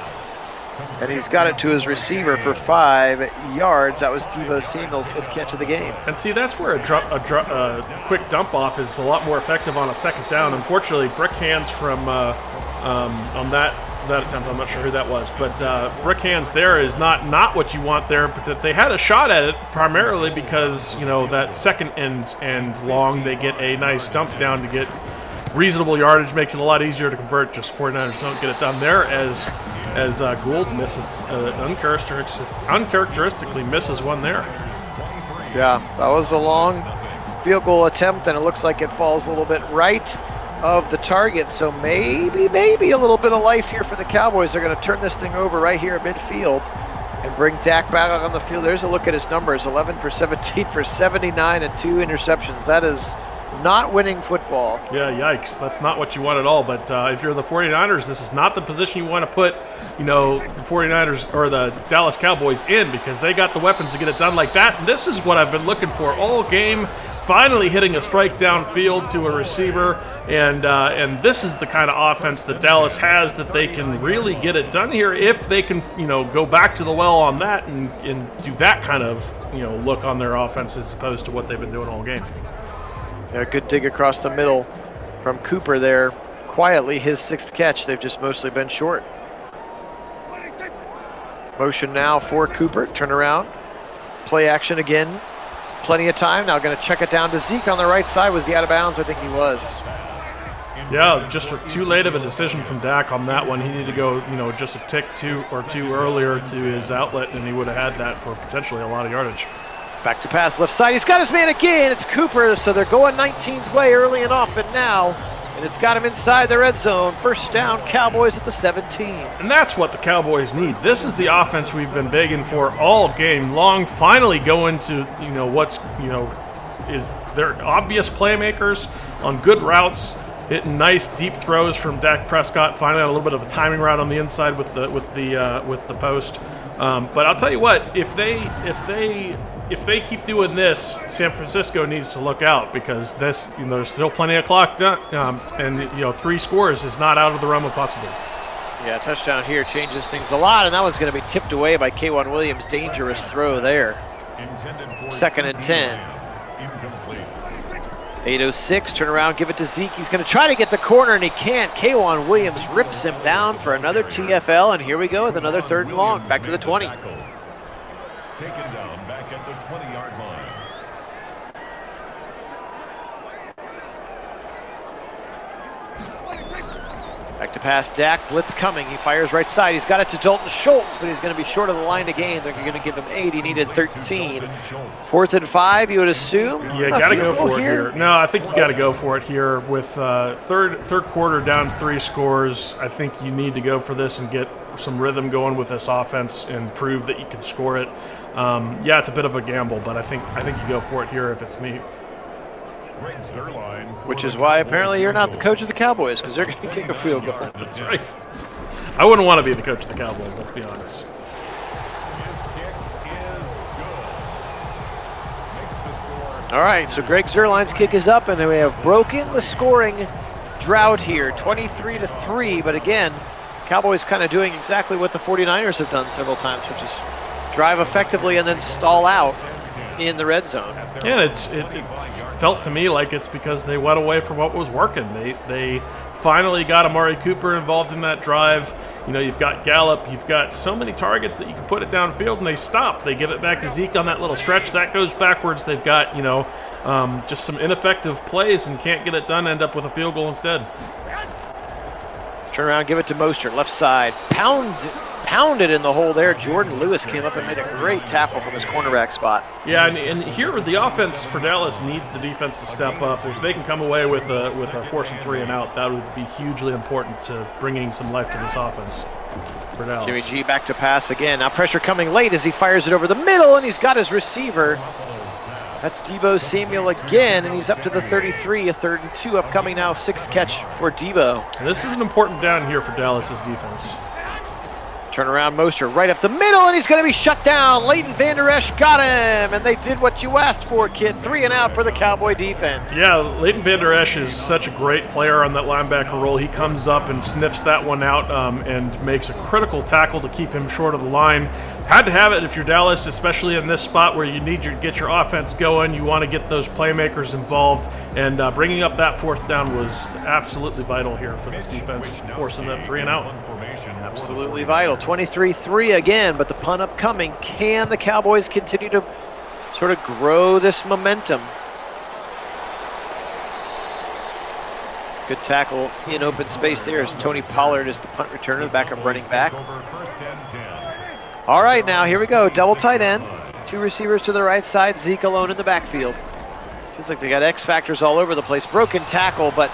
And he's got it to his receiver for 5 yards. That was Deebo Samuel's 5th catch of the game. And see, that's where a quick dump off is a lot more effective on a 2nd down. Unfortunately, brick hands from on that attempt. I'm not sure who that was, but brick hands there is not what you want there. But that they had a shot at it primarily because that 2nd and long, they get a nice dump down to get reasonable yardage, makes it a lot easier to convert. Just 49ers don't get it done there as Gould misses uncharacteristically misses one there. Yeah, that was a long field goal attempt, and it looks like it falls a little bit right of the target. So maybe a little bit of life here for the Cowboys. They're going to turn this thing over right here at midfield and bring Dak back on the field. There's a look at his numbers: 11 for 17 for 79 and 2 interceptions. That is not winning football. Yeah, yikes. That's not what you want at all. But if you're the 49ers, this is not the position you want to put, the 49ers or the Dallas Cowboys in, because they got the weapons to get it done like that. And this is what I've been looking for all game, finally hitting a strike downfield to a receiver. And this is the kind of offense that Dallas has, that they can really get it done here if they can, go back to the well on that and do that kind of, look on their offense as opposed to what they've been doing all game. Yeah, good dig across the middle from Cooper there. Quietly, his 6th catch. They've just mostly been short. Motion now for Cooper. Turn around. Play action again. Plenty of time. Now going to check it down to Zeke on the right side. Was he out of bounds? I think he was. Yeah, just too late of a decision from Dak on that one. He needed to go, just a tick two earlier to his outlet, and he would have had that for potentially a lot of yardage. Back to pass, left side. He's got his man again. It's Cooper, so they're going 19's way early and often now. And it's got him inside the red zone. First down, Cowboys at the 17. And that's what the Cowboys need. This is the offense we've been begging for all game long. Finally going to, is their obvious playmakers on good routes, hitting nice deep throws from Dak Prescott. Finally, a little bit of a timing route on the inside with the post. But I'll tell you what, if they keep doing this, San Francisco needs to look out, because this, there's still plenty of clock done, and 3 scores is not out of the realm of possibility. Yeah, touchdown here changes things a lot, and that was going to be tipped away by K'Wan Williams. Dangerous throw there. 2nd and 10. 8:06, turn around, give it to Zeke. He's going to try to get the corner, and he can't. K'Wan Williams rips him down for another TFL, and here we go with another 3rd and long. Back to the 20. Taken down back at the 20-yard line. Back to pass, Dak, blitz coming. He fires right side. He's got it to Dalton Schultz, but he's going to be short of the line to gain. They're going to give him 8. He needed 13. 4th and 5, you would assume? Yeah, got to go for it here. No, I think you got to go for it here. With third quarter down 3 scores, I think you need to go for this and get some rhythm going with this offense and prove that you can score it. Yeah, it's a bit of a gamble, but I think you go for it here if it's me. Which is why apparently you're not the coach of the Cowboys, because they're going to kick a field goal. That's right. I wouldn't want to be the coach of the Cowboys, let's be honest. All right, so Greg Zuerlein's kick is up, and we have broken the scoring drought here, 23-3. But again, Cowboys kind of doing exactly what the 49ers have done several times, which is drive effectively and then stall out. in the red zone. Yeah, it felt to me like it's because they went away from what was working. They finally got Amari Cooper involved in that drive. You know, you've got Gallup, you've got so many targets that you can put it downfield, and they stop. They give it back to Zeke on that little stretch. That goes backwards. They've got, you know, just some ineffective plays and can't get it done, end up with a field goal instead. Turn around, give it to Mostert, left side. Pounded in the hole there. Jordan Lewis came up and made a great tackle from his cornerback spot. Yeah, and here the offense for Dallas needs the defense to step up. If they can come away with a 4th and 3 and out, that would be hugely important to bringing some life to this offense for Dallas. Jimmy G back to pass again. Now pressure coming late as he fires it over the middle, and he's got his receiver. That's Deebo Samuel again, and he's up to the 33, a 3rd and 2 upcoming now, 6th catch for Deebo. And this is an important down here for Dallas's defense. Turn around, Mostert right up the middle, and he's going to be shut down. Leighton Vander Esch got him, and they did what you asked for, Kit. 3 and out for the Cowboy defense. Yeah, Leighton Vander Esch is such a great player on that linebacker role. He comes up and sniffs that one out and makes a critical tackle to keep him short of the line. Had to have it if you're Dallas, especially in this spot where you need to get your offense going. You want to get those playmakers involved, and bringing up that 4th down was absolutely vital here for this defense, forcing that 3 and out. Absolutely vital. 23-3 again, but the punt upcoming. Can the Cowboys continue to sort of grow this momentum? Good tackle in open space there as Tony Pollard is the punt returner, the backup running back. All right, now here we go. Double tight end. 2 receivers to the right side. Zeke alone in the backfield. Feels like they got X factors all over the place. Broken tackle, but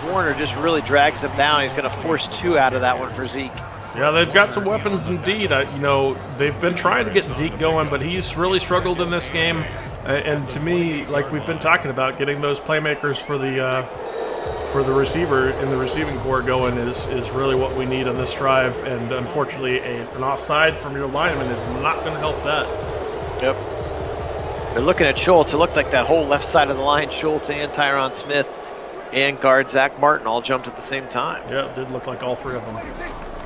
Warner just really drags him down. He's going to force 2 out of that one for Zeke. Yeah, they've got some weapons indeed. You know, they've been trying to get Zeke going, but he's really struggled in this game. And to me, like we've been talking about, getting those playmakers for the receiver in the receiving core going is really what we need on this drive. And unfortunately, an offside from your lineman is not going to help that. Yep. They're looking at Schultz. It looked like that whole left side of the line, Schultz and Tyron Smith and guard Zach Martin all jumped at the same time. Yeah, it did look like all 3 of them.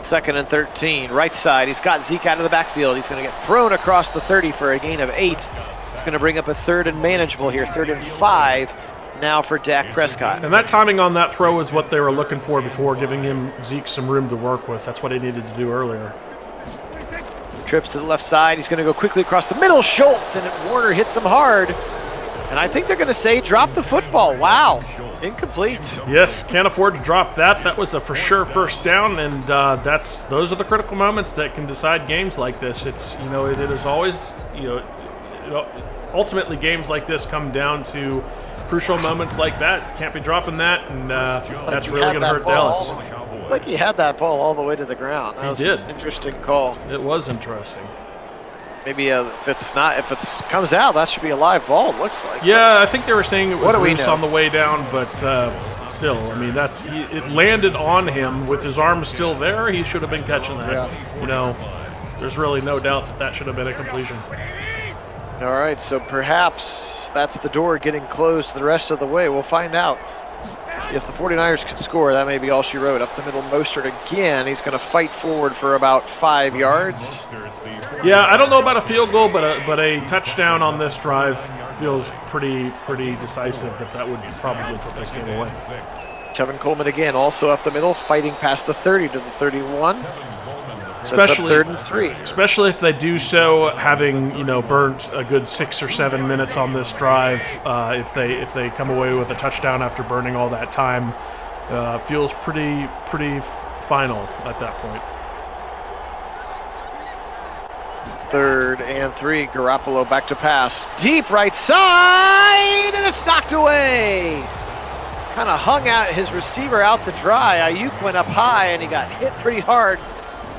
2nd and 13, right side. He's got Zeke out of the backfield. He's going to get thrown across the 30 for a gain of 8. It's going to bring up a 3rd and manageable here. 3rd and 5 now for Dak Prescott. And that timing on that throw is what they were looking for before, giving him Zeke some room to work with. That's what he needed to do earlier. Trips to the left side. He's going to go quickly across the middle. Schultz, and Warner hits him hard. And I think they're going to say drop the football. Wow. Incomplete. Yes, can't afford to drop that. That was a for sure 1st down, and those are the critical moments that can decide games like this. It's, you know, it is always, you know, ultimately games like this come down to crucial moments like that. Can't be dropping that, and that's really going to hurt Dallas. Like he had that ball all the way to the ground. That was an interesting call. It was interesting. Maybe if it comes out, that should be a live ball. It looks like. Yeah, I think they were saying it was loose on the way down, but still, I mean, it landed on him with his arm still there. He should have been catching that. Yeah. You know, there's really no doubt that should have been a completion. All right, so perhaps that's the door getting closed the rest of the way. We'll find out. If the 49ers can score, that may be all she wrote. Up the middle, Mostert again. He's going to fight forward for about 5 yards. Yeah, I don't know about a field goal, but a touchdown on this drive feels pretty decisive that would probably put this game away. Tevin Coleman again, also up the middle, fighting past the 30 to the 31. Especially 3rd and 3. Especially if they do so, having burnt a good 6 or 7 minutes on this drive. If they come away with a touchdown after burning all that time, feels pretty final at that point. 3rd and 3. Garoppolo back to pass, deep right side, and it's knocked away. Kind of hung out his receiver out to dry. Ayuk went up high and he got hit pretty hard.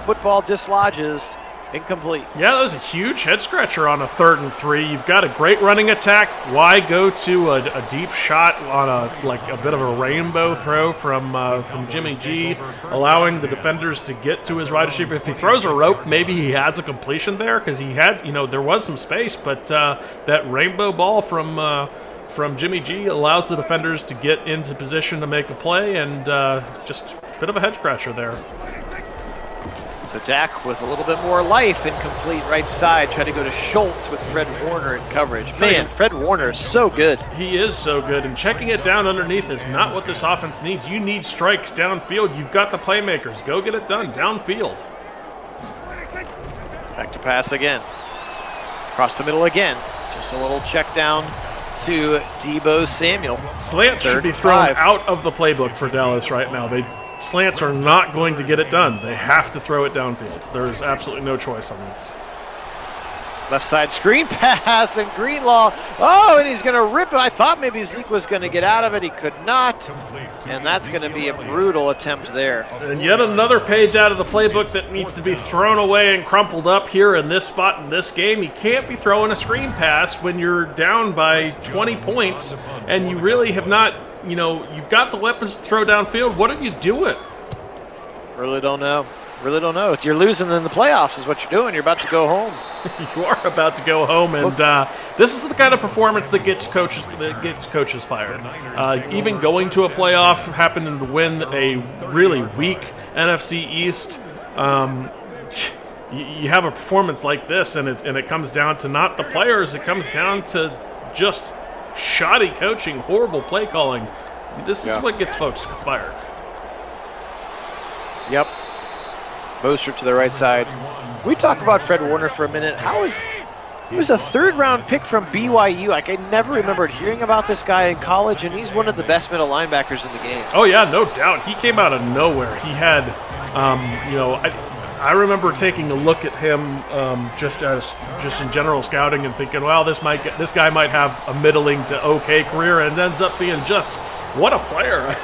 Football dislodges, incomplete. Yeah, that was a huge head scratcher on a 3rd and 3. You've got a great running attack. Why go to a deep shot on a bit of a rainbow throw from Jimmy G, allowing the defenders to get to his wide receiver? If he throws a rope, maybe he has a completion there because he had, there was some space, but that rainbow ball from Jimmy G allows the defenders to get into position to make a play, and just a bit of a head scratcher there. So Dak with a little bit more life, incomplete right side. Try to go to Schultz with Fred Warner in coverage. Man, Fred Warner is so good. He is so good, and checking it down underneath is not what this offense needs. You need strikes downfield. You've got the playmakers. Go get it done downfield. Back to pass again. Across the middle again. Just a little check down to Deebo Samuel. Slants should be thrown out of the playbook for Dallas right now. Slants are not going to get it done. They have to throw it downfield. There's absolutely no choice on this. Left side screen pass, and Greenlaw. Oh, and he's going to rip it. I thought maybe Zeke was going to get out of it. He could not. And that's going to be a brutal attempt there. And yet another page out of the playbook that needs to be thrown away and crumpled up here in this spot in this game. You can't be throwing a screen pass when you're down by 20 points and you really have not, you've got the weapons to throw downfield. What are you doing? Really don't know. You're losing in the playoffs is what you're doing. You're about to go home. You are about to go home, and this is the kind of performance that gets coaches fired. Even going to a playoff, happening to win a really weak NFC East, you have a performance like this, and it comes down to not the players. It comes down to just shoddy coaching, horrible play calling. This is what gets folks fired. Yep. Mostert to the right side. We talk about Fred Warner for a minute. He was a third-round pick from BYU. I never remembered hearing about this guy in college, and he's one of the best middle linebackers in the game. Oh yeah, no doubt. He came out of nowhere. He had, I remember taking a look at him just in general scouting and thinking, well, this guy might have a middling to okay career, and ends up being just what a player.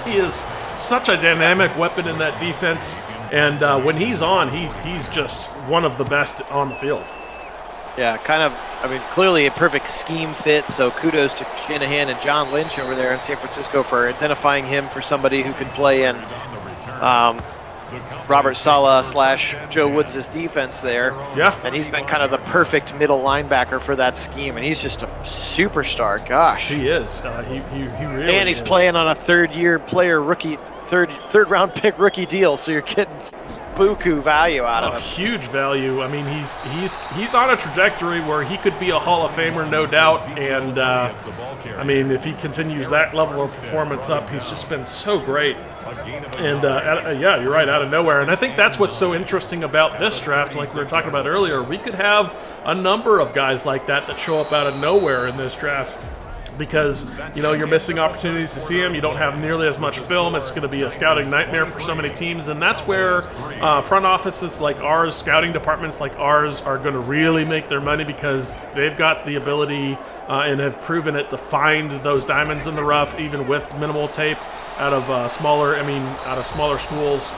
He is such a dynamic weapon in that defense. And when he's on, he's just one of the best on the field. Yeah, clearly a perfect scheme fit, so kudos to Shanahan and John Lynch over there in San Francisco for identifying him for somebody who can play in Robert Saleh / Joe Woods' defense there. Yeah. And he's been kind of the perfect middle linebacker for that scheme, and he's just a superstar. Gosh. He is. He really And he's is. playing on a third-year player rookie, third-round pick rookie deal, so you're getting buku value out of him. Huge value. I mean, he's on a trajectory where he could be a Hall of Famer, no doubt. And I mean, if he continues that level of performance up, he's just been so great. And yeah, you're right, out of nowhere. And I think that's what's so interesting about this draft. Like we were talking about earlier, we could have a number of guys like that show up out of nowhere in this draft. Because, you're missing opportunities to see him. You don't have nearly as much film. It's going to be a scouting nightmare for so many teams. And that's where front offices like ours, scouting departments like ours, are going to really make their money, because they've got the ability and have proven it to find those diamonds in the rough, even with minimal tape out of smaller schools.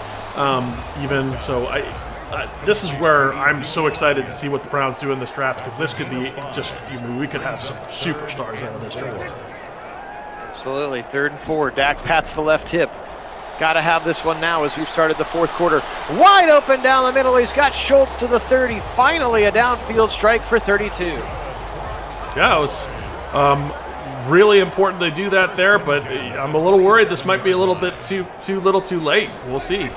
Even so, this is where I'm so excited to see what the Browns do in this draft, because this could be we could have some superstars out of this draft. Absolutely. 3rd and 4. Dak pats the left hip. Got to have this one now as we've started the 4th quarter. Wide open down the middle. He's got Schultz to the 30. Finally a downfield strike for 32. Yeah, it was really important to do that there, but I'm a little worried this might be a little bit too little too late. We'll see.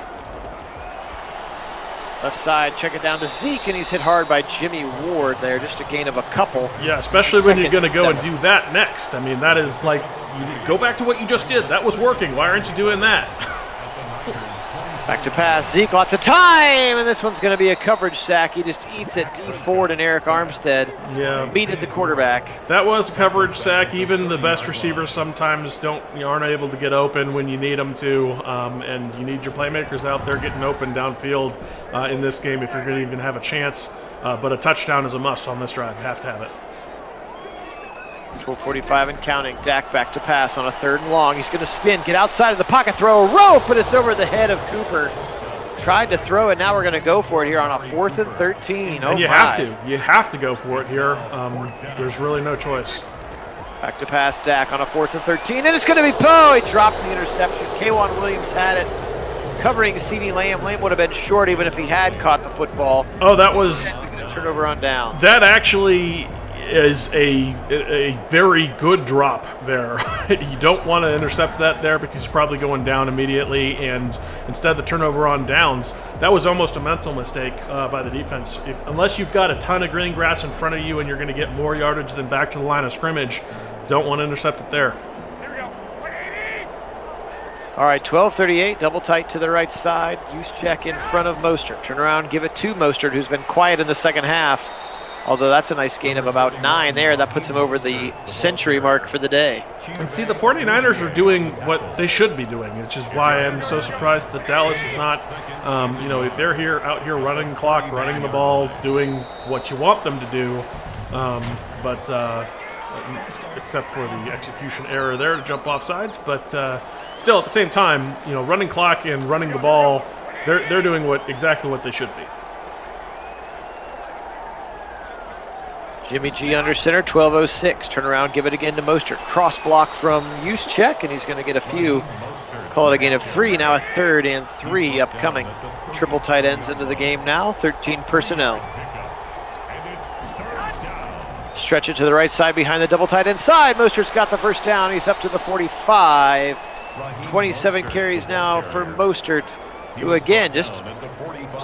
Left side, check it down to Zeke, and he's hit hard by Jimmy Ward there, just a gain of a couple. Yeah, especially when you're going to go and do that next. I mean, that is like, you go back to what you just did. That was working. Why aren't you doing that? Back to pass. Zeke, lots of time, and this one's going to be a coverage sack. He just eats it. D Ford and Eric Armstead beat at the quarterback. That was a coverage sack. Even the best receivers sometimes aren't able to get open when you need them to, and you need your playmakers out there getting open downfield in this game if you're going to even have a chance. But a touchdown is a must on this drive. You have to have it. 12:45 and counting. Dak back to pass on a 3rd and long. He's going to spin, get outside of the pocket, throw a rope, but it's over the head of Cooper. Tried to throw it. Now we're going to go for it here on a 4th and 13. And you have to. You have to go for it here. There's really no choice. Back to pass. Dak on a 4th and 13, and it's going to be Poe. He dropped the interception. K'Wan Williams had it, covering CeeDee Lamb. Lamb would have been short even if he had caught the football. Oh, that was turnover on down. That actually is a very good drop there. You don't want to intercept that there because you're probably going down immediately, and instead the turnover on downs, that was almost a mental mistake by the defense. Unless you've got a ton of green grass in front of you and you're going to get more yardage than back to the line of scrimmage, don't want to intercept it there. All right, 12:38, double tight to the right side. Juszczyk in front of Mostert. Turn around, give it to Mostert, who's been quiet in the second half. Although that's a nice gain of about 9 there. That puts him over the century mark for the day. And see, the 49ers are doing what they should be doing, which is why I'm so surprised that Dallas is not, if they're out here running the clock, running the ball, doing what you want them to do, except for the execution error there to jump off sides. But still, at the same time, running clock and running the ball, they're doing exactly what they should be. Jimmy G under center, 12:06. Turn around, give it again to Mostert. Cross block from Juszczyk, and he's going to get a few. Call it a gain of 3, now a 3rd and 3 upcoming. Triple tight ends into the game now, 13 personnel. Stretch it to the right side behind the double tight end side. Mostert's got the first down. He's up to the 45. 27 carries now for Mostert, who again just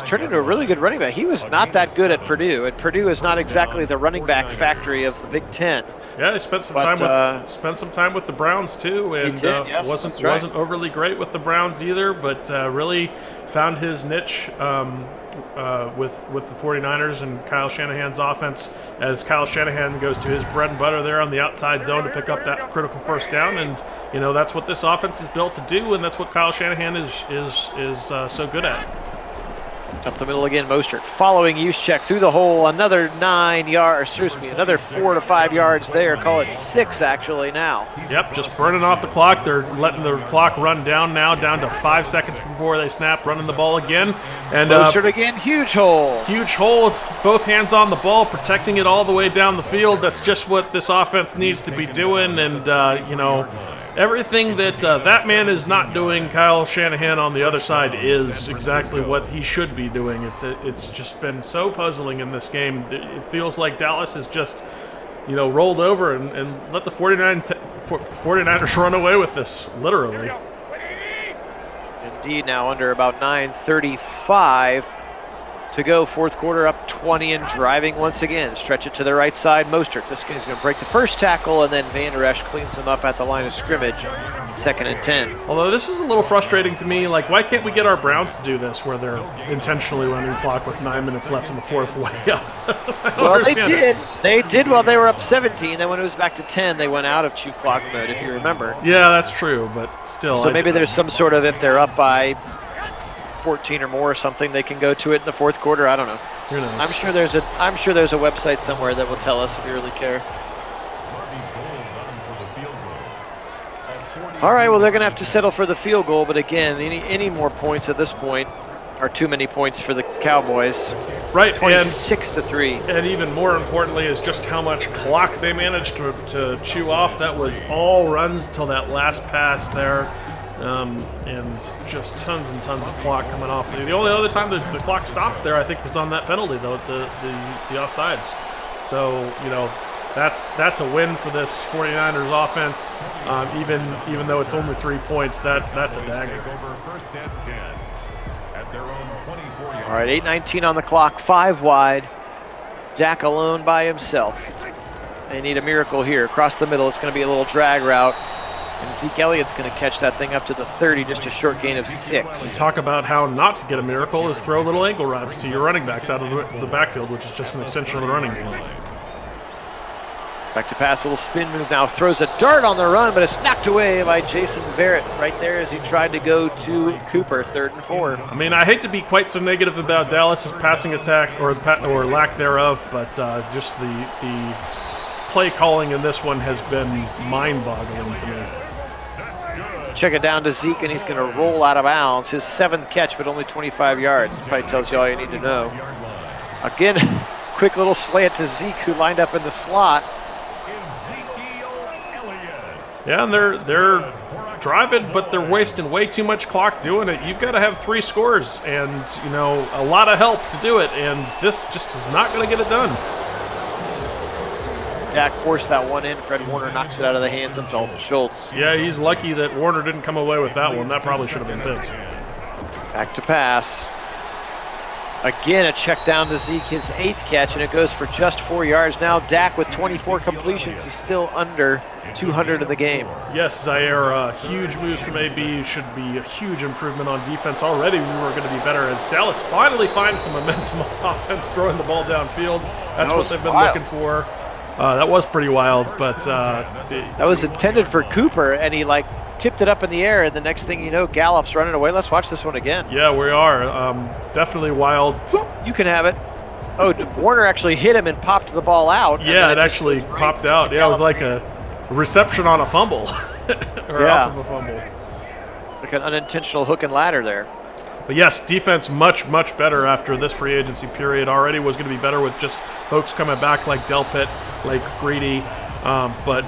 turned into a really good running back. He was not that good at Purdue. And Purdue is not exactly the running back factory of the Big Ten. Yeah, he spent some time with the Browns too, and wasn't overly great with the Browns either, but really found his niche with the 49ers and Kyle Shanahan's offense, as Kyle Shanahan goes to his bread and butter there on the outside zone to pick up that critical first down, and that's what this offense is built to do, and that's what Kyle Shanahan is so good at. Up the middle again, Mostert following Juszczyk through the hole. Another 4 to 5 yards there. Call it 6 actually now. Yep, just burning off the clock. They're letting the clock run down now, down to 5 seconds before they snap, running the ball again. And Mostert again, huge hole. Huge hole, both hands on the ball, protecting it all the way down the field. That's just what this offense needs to be doing, and everything that that man is not doing, Kyle Shanahan on the other side is exactly what he should be doing. It's just been so puzzling in this game. It feels like Dallas has just, rolled over and let the 49ers run away with this, literally. Indeed, now under about 9:35 to go. Fourth quarter, up 20 and driving once again. Stretch it to the right side. Mostert. This guy's going to break the first tackle, and then Van Der Esch cleans him up at the line of scrimmage. 2nd and 10. Although this is a little frustrating to me. Like, why can't we get our Browns to do this, where they're intentionally running clock with 9 minutes left in the fourth way up? Well, they did. They did while they were up 17. Then when it was back to 10, they went out of chew clock mode, if you remember. Yeah, that's true, but still. So maybe there's some sort of, if they're up by 14 or more or something, they can go to it in the fourth quarter. I don't know. Who knows? I'm sure there's a website somewhere that will tell us if you really care. All right, well, they're going to have to settle for the field goal, but again, any more points at this point are too many points for the Cowboys. Right, 26-3. And even more importantly is just how much clock they managed to chew off. That was all runs till that last pass there. And just tons and tons of clock coming off. The only other time the clock stopped there, I think, was on that penalty, though, the offsides. So, that's a win for this 49ers offense. Even though it's only 3 points, that's a dagger. All right, 8:19 on the clock, 5 wide. Dak alone by himself. They need a miracle here. Across the middle, it's going to be a little drag route. And Zeke Elliott's going to catch that thing up to the 30, just a short gain of 6. We talk about how not to get a miracle is throw little angle routes to your running backs out of the backfield, which is just an extension of the running game. Back to pass, a little spin move now. Throws a dart on the run, but it's knocked away by Jason Verrett right there as he tried to go to Cooper, 3rd and 4. I mean, I hate to be quite so negative about Dallas's passing attack or lack thereof, but just the play calling in this one has been mind-boggling to me. Check it down to Zeke, and he's going to roll out of bounds. His 7th catch, but only 25 yards. This probably tells you all you need to know. Again, quick little slant to Zeke, who lined up in the slot. Yeah, and they're driving, but they're wasting way too much clock doing it. You've got to have 3 scores and, a lot of help to do it, and this just is not going to get it done. Dak forced that one in. Fred Warner knocks it out of the hands of Dalton Schultz. Yeah, he's lucky that Warner didn't come away with that one. That probably should have been picked. Back to pass. Again, a check down to Zeke, his 8th catch, and it goes for just 4 yards. Now Dak with 24 completions is still under 200 in the game. Yes, Zaire, huge moves from AB. Should be a huge improvement on defense. Already we were going to be better as Dallas finally finds some momentum on offense, throwing the ball downfield. That's what they've been looking for. That was pretty wild, but... that was intended for Cooper, and he, tipped it up in the air, and the next thing you know, Gallup's running away. Let's watch this one again. Yeah, we are. Definitely wild. You can have it. Oh, Warner actually hit him and popped the ball out. Yeah, it actually popped out. Yeah, it was like a reception on a fumble. Or off of a fumble. Like an unintentional hook and ladder there. But yes, defense much, much better after this free agency period. Already was going to be better with just folks coming back like Delpit, like Greedy. But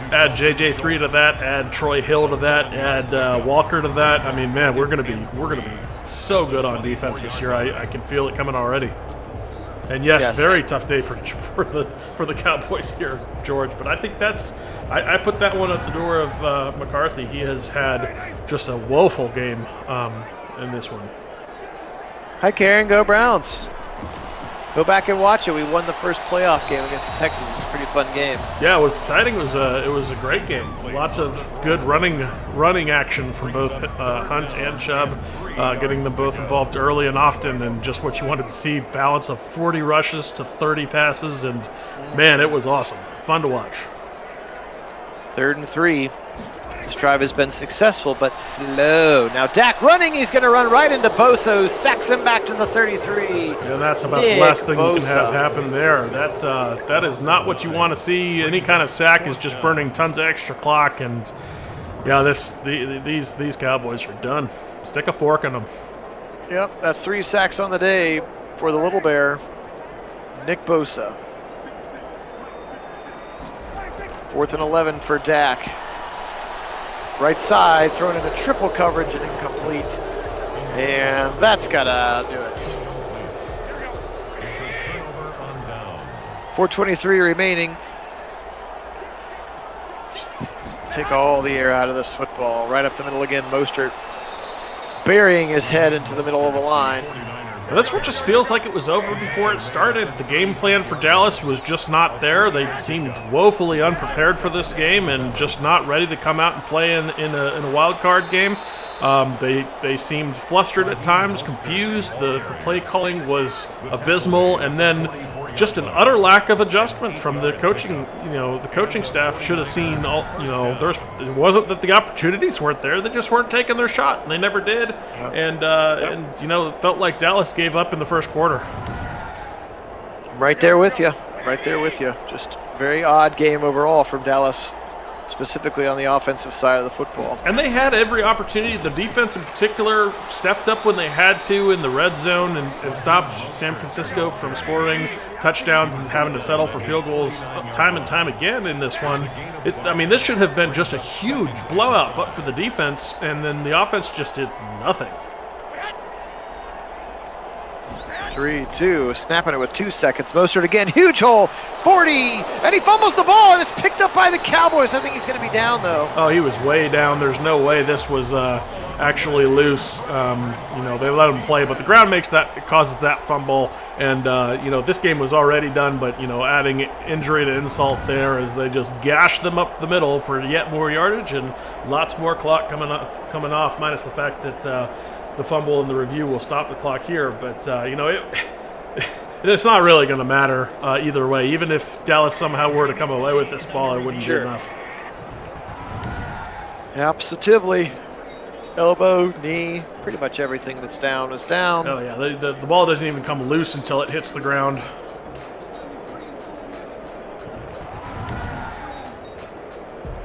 add JJ3 to that, add Troy Hill to that, add Walker to that. I mean, man, we're gonna be so good on defense this year. I can feel it coming already. And yes, very tough day for the Cowboys here, George. But I think I put that one at the door of McCarthy. He has had just a woeful game in this one. Hi, Karen. Go Browns. Go back and watch it. We won the first playoff game against the Texans. It was a pretty fun game. Yeah, it was exciting. It was a great game. Lots of good running action from both Hunt and Chubb, getting them both involved early and often, and just what you wanted to see, balance of 40 rushes to 30 passes, and man, it was awesome. Fun to watch. 3rd and 3. This drive has been successful, but slow. Now Dak running. He's going to run right into Bosa, sacks him back to the 33. And that's about the last thing you can have happen there. That is not what you want to see. Any kind of sack is just burning tons of extra clock. And yeah, these Cowboys are done. Stick a fork in them. Yep, that's 3 sacks on the day for the Little Bear, Nick Bosa. 4th and 11 for Dak. Right side, thrown into triple coverage and incomplete. And that's got to do it. 4:23 remaining. Just take all the air out of this football. Right up the middle again, Mostert burying his head into the middle of the line. And this one just feels like it was over before it started. The game plan for Dallas was just not there. They seemed woefully unprepared for this game and just not ready to come out and play in a wild card game. They seemed flustered at times, confused. The play calling was abysmal, and then just an utter lack of adjustment from the coaching. The coaching staff should have seen. It wasn't that the opportunities weren't there; they just weren't taking their shot, and they never did. And it felt like Dallas gave up in the first quarter. Right there with you. Right there with you. Just very odd game overall from Dallas, specifically on the offensive side of the football. And they had every opportunity. The defense in particular stepped up when they had to in the red zone and stopped San Francisco from scoring touchdowns and having to settle for field goals time and time again in this one. This should have been just a huge blowout, but for the defense, and then the offense just did nothing. 3-2, snapping it with 2 seconds. Mostert again, huge hole, 40, and he fumbles the ball, and it's picked up by the Cowboys. I think he's going to be down, though. Oh, he was way down. There's no way this was actually loose. They let him play, but the ground causes that fumble. And, this game was already done, but, adding injury to insult there as they just gashed them up the middle for yet more yardage and lots more clock coming off, minus the fact that the fumble and the review will stop the clock here. But, it's not really going to matter either way. Even if Dallas somehow were to come away with this ball, it wouldn't be enough. Absolutely. Elbow, knee, pretty much everything that's down is down. Oh, yeah. The ball doesn't even come loose until it hits the ground.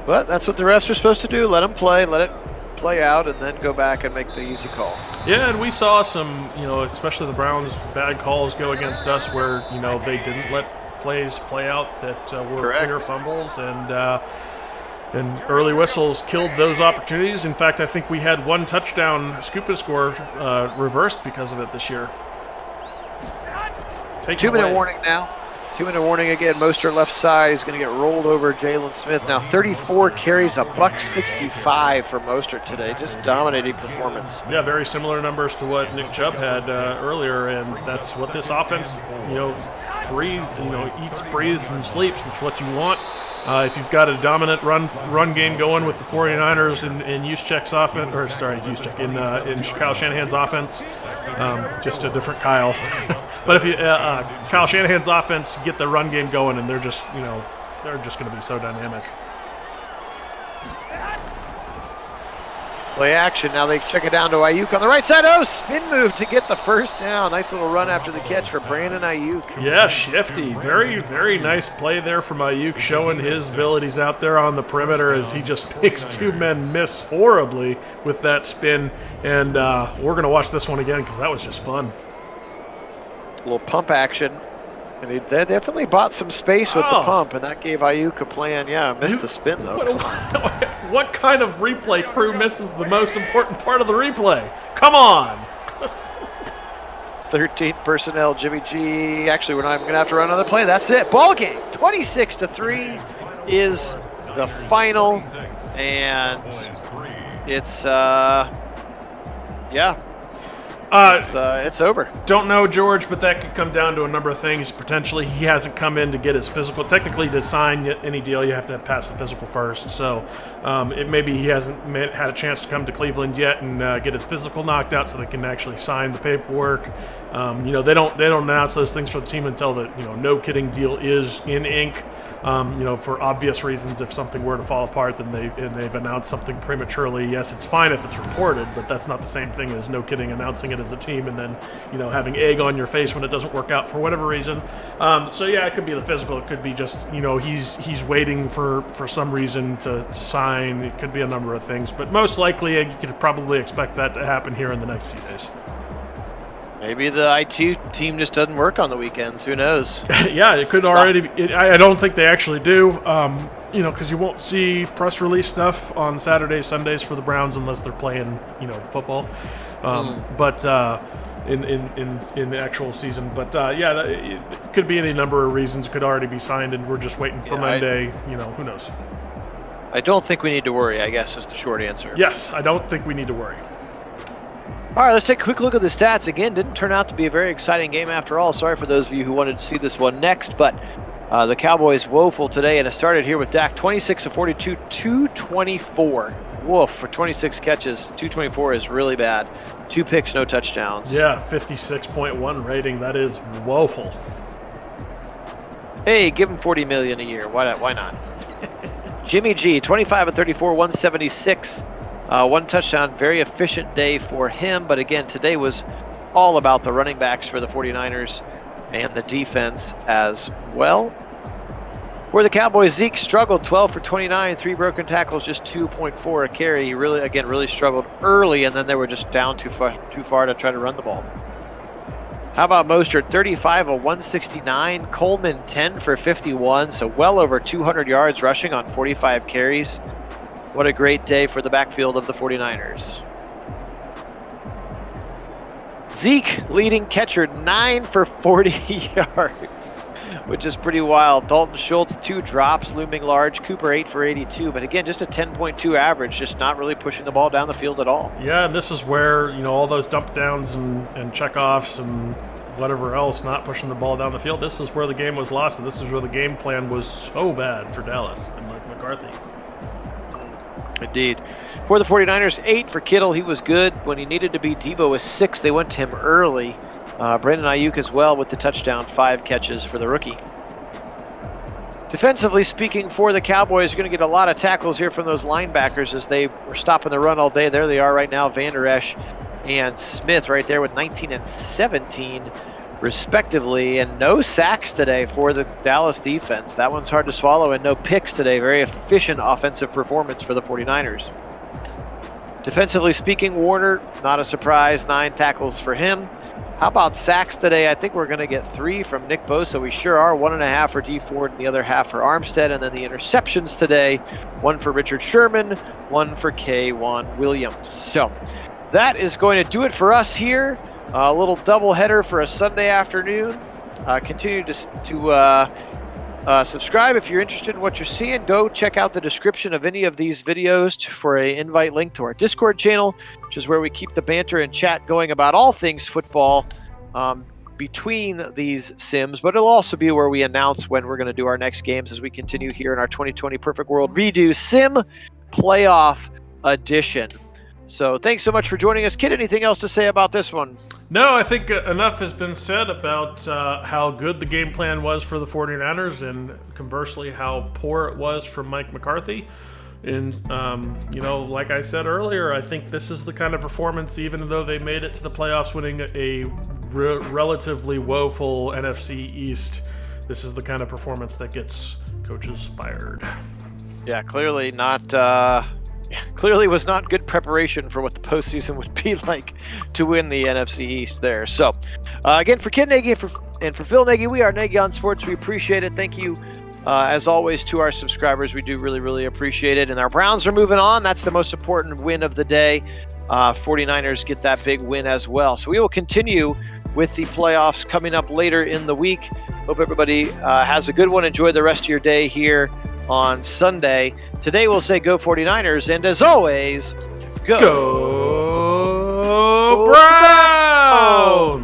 But that's what the refs are supposed to do. Let them play, let it play out, and then go back and make the easy call. Yeah, and we saw some, especially the Browns' bad calls go against us where, they didn't let plays play out that were clear fumbles, and early whistles killed those opportunities. In fact, I think we had one touchdown scoop and score reversed because of it this year. 2-minute warning now. 2-minute warning again. Mostert left side. He's going to get rolled over. Jalen Smith. Now 34 carries, $165 for Mostert today. Just dominating performance. Yeah, very similar numbers to what Nick Chubb had earlier, and that's what this offense, eats, breathes, and sleeps. It's what you want. If you've got a dominant run game going with the 49ers in Juszczyk's offense, in Kyle Shanahan's offense, just a different Kyle. But if you Kyle Shanahan's offense get the run game going, and they're just going to be so dynamic. Play action. Now they check it down to Ayuk on the right side. Oh, spin move to get the first down. Nice little run after the catch for Brandon Ayuk. Yeah, shifty. Very, very nice play there from Ayuk, showing his abilities out there on the perimeter as he just makes two men miss horribly with that spin. And we're going to watch this one again because that was just fun. A little pump action. And they definitely bought some space with the pump, and that gave Ayuk a plan. Yeah, missed the spin, though. What kind of replay crew misses the most important part of the replay? Come on! 13 personnel, Jimmy G. Actually, we're not even going to have to run another play. That's it. Ball game. 26-3 is the final. And it's, it's over. Don't know, George, but that could come down to a number of things. Potentially, he hasn't come in to get his physical. Technically, to sign any deal, you have to pass the physical first. So, maybe he hasn't had a chance to come to Cleveland yet and get his physical knocked out, so they can actually sign the paperwork. They don't announce those things for the team until the no kidding deal is in ink. For obvious reasons, if something were to fall apart, then they've announced something prematurely. Yes, it's fine if it's reported, but that's not the same thing as no kidding announcing it as a team and then having egg on your face when it doesn't work out for whatever reason. It could be the physical. It could be just he's waiting for some reason to sign. It could be a number of things, but most likely you could probably expect that to happen here in the next few days. Maybe the IT team just doesn't work on the weekends. Who knows? Yeah, it could already be. I don't think they actually do, because you won't see press release stuff on Saturdays, Sundays for the Browns unless they're playing, football. But in the actual season. But, it could be any number of reasons. It could already be signed, and we're just waiting for Monday. Who knows? I don't think we need to worry, I guess, is the short answer. Yes, I don't think we need to worry. All right, let's take a quick look at the stats. Again, didn't turn out to be a very exciting game after all. Sorry for those of you who wanted to see this one next, but the Cowboys woeful today, and it started here with Dak, 26 of 42, 224. Woof, for 26 catches, 224 is really bad. 2 picks, no touchdowns. Yeah, 56.1 rating. That is woeful. Hey, give him $40 million a year. Why not? Jimmy G, 25 of 34, 176. 1 touchdown, very efficient day for him. But again, today was all about the running backs for the 49ers and the defense as well. For the Cowboys, Zeke struggled, 12 for 29, 3 broken tackles, just 2.4 a carry. He really struggled early, and then they were just down too far to try to run the ball. How about Mostert, 35 of 169, Coleman 10 for 51, so well over 200 yards rushing on 45 carries. What a great day for the backfield of the 49ers. Zeke, leading catcher, 9 for 40 yards, which is pretty wild. Dalton Schultz, 2 drops, looming large. Cooper, 8 for 82. But again, just a 10.2 average, just not really pushing the ball down the field at all. Yeah, and this is where, all those dump downs and checkoffs and whatever else, not pushing the ball down the field. This is where the game was lost, and this is where the game plan was so bad for Dallas and McCarthy. Indeed. For the 49ers, 8 for Kittle. He was good when he needed to be. Debo was 6. They went to him early. Brandon Ayuk as well with the touchdown, 5 catches for the rookie. Defensively speaking, for the Cowboys, you're going to get a lot of tackles here from those linebackers as they were stopping the run all day. There they are right now, Van Der Esch and Smith right there with 19 and 17 respectively, and no sacks today for the Dallas defense. That one's hard to swallow, and no picks today. Very efficient offensive performance for the 49ers. Defensively speaking, Warner, not a surprise, 9 tackles for him. How about sacks today? I think we're going to get 3 from Nick Bosa. We sure are. 1.5 for Dee Ford and the other half for Armstead. And then the interceptions today, 1 for Richard Sherman, 1 for K'Wan Williams. So that is going to do it for us here. A little doubleheader for a Sunday afternoon. Continue to subscribe if you're interested in what you're seeing. Go check out the description of any of these videos for an invite link to our Discord channel, which is where we keep the banter and chat going about all things football between these sims, but it'll also be where we announce when we're going to do our next games as we continue here in our 2020 Perfect World Redo Sim Playoff Edition. So thanks so much for joining us. Kit, anything else to say about this one? No, I think enough has been said about how good the game plan was for the 49ers and conversely how poor it was from Mike McCarthy. And, like I said earlier, I think this is the kind of performance, even though they made it to the playoffs winning a relatively woeful NFC East, this is the kind of performance that gets coaches fired. Yeah, clearly not. Clearly was not good preparation for what the postseason would be like to win the NFC East there. So, again, for Kit Nagy and for Phil Nagy, we are Nagy on Sports. We appreciate it. Thank you, as always, to our subscribers. We do really, really appreciate it. And our Browns are moving on. That's the most important win of the day. 49ers get that big win as well. So we will continue with the playoffs coming up later in the week. Hope everybody has a good one. Enjoy the rest of your day here on Sunday. Today we'll say go 49ers, and as always, go Browns!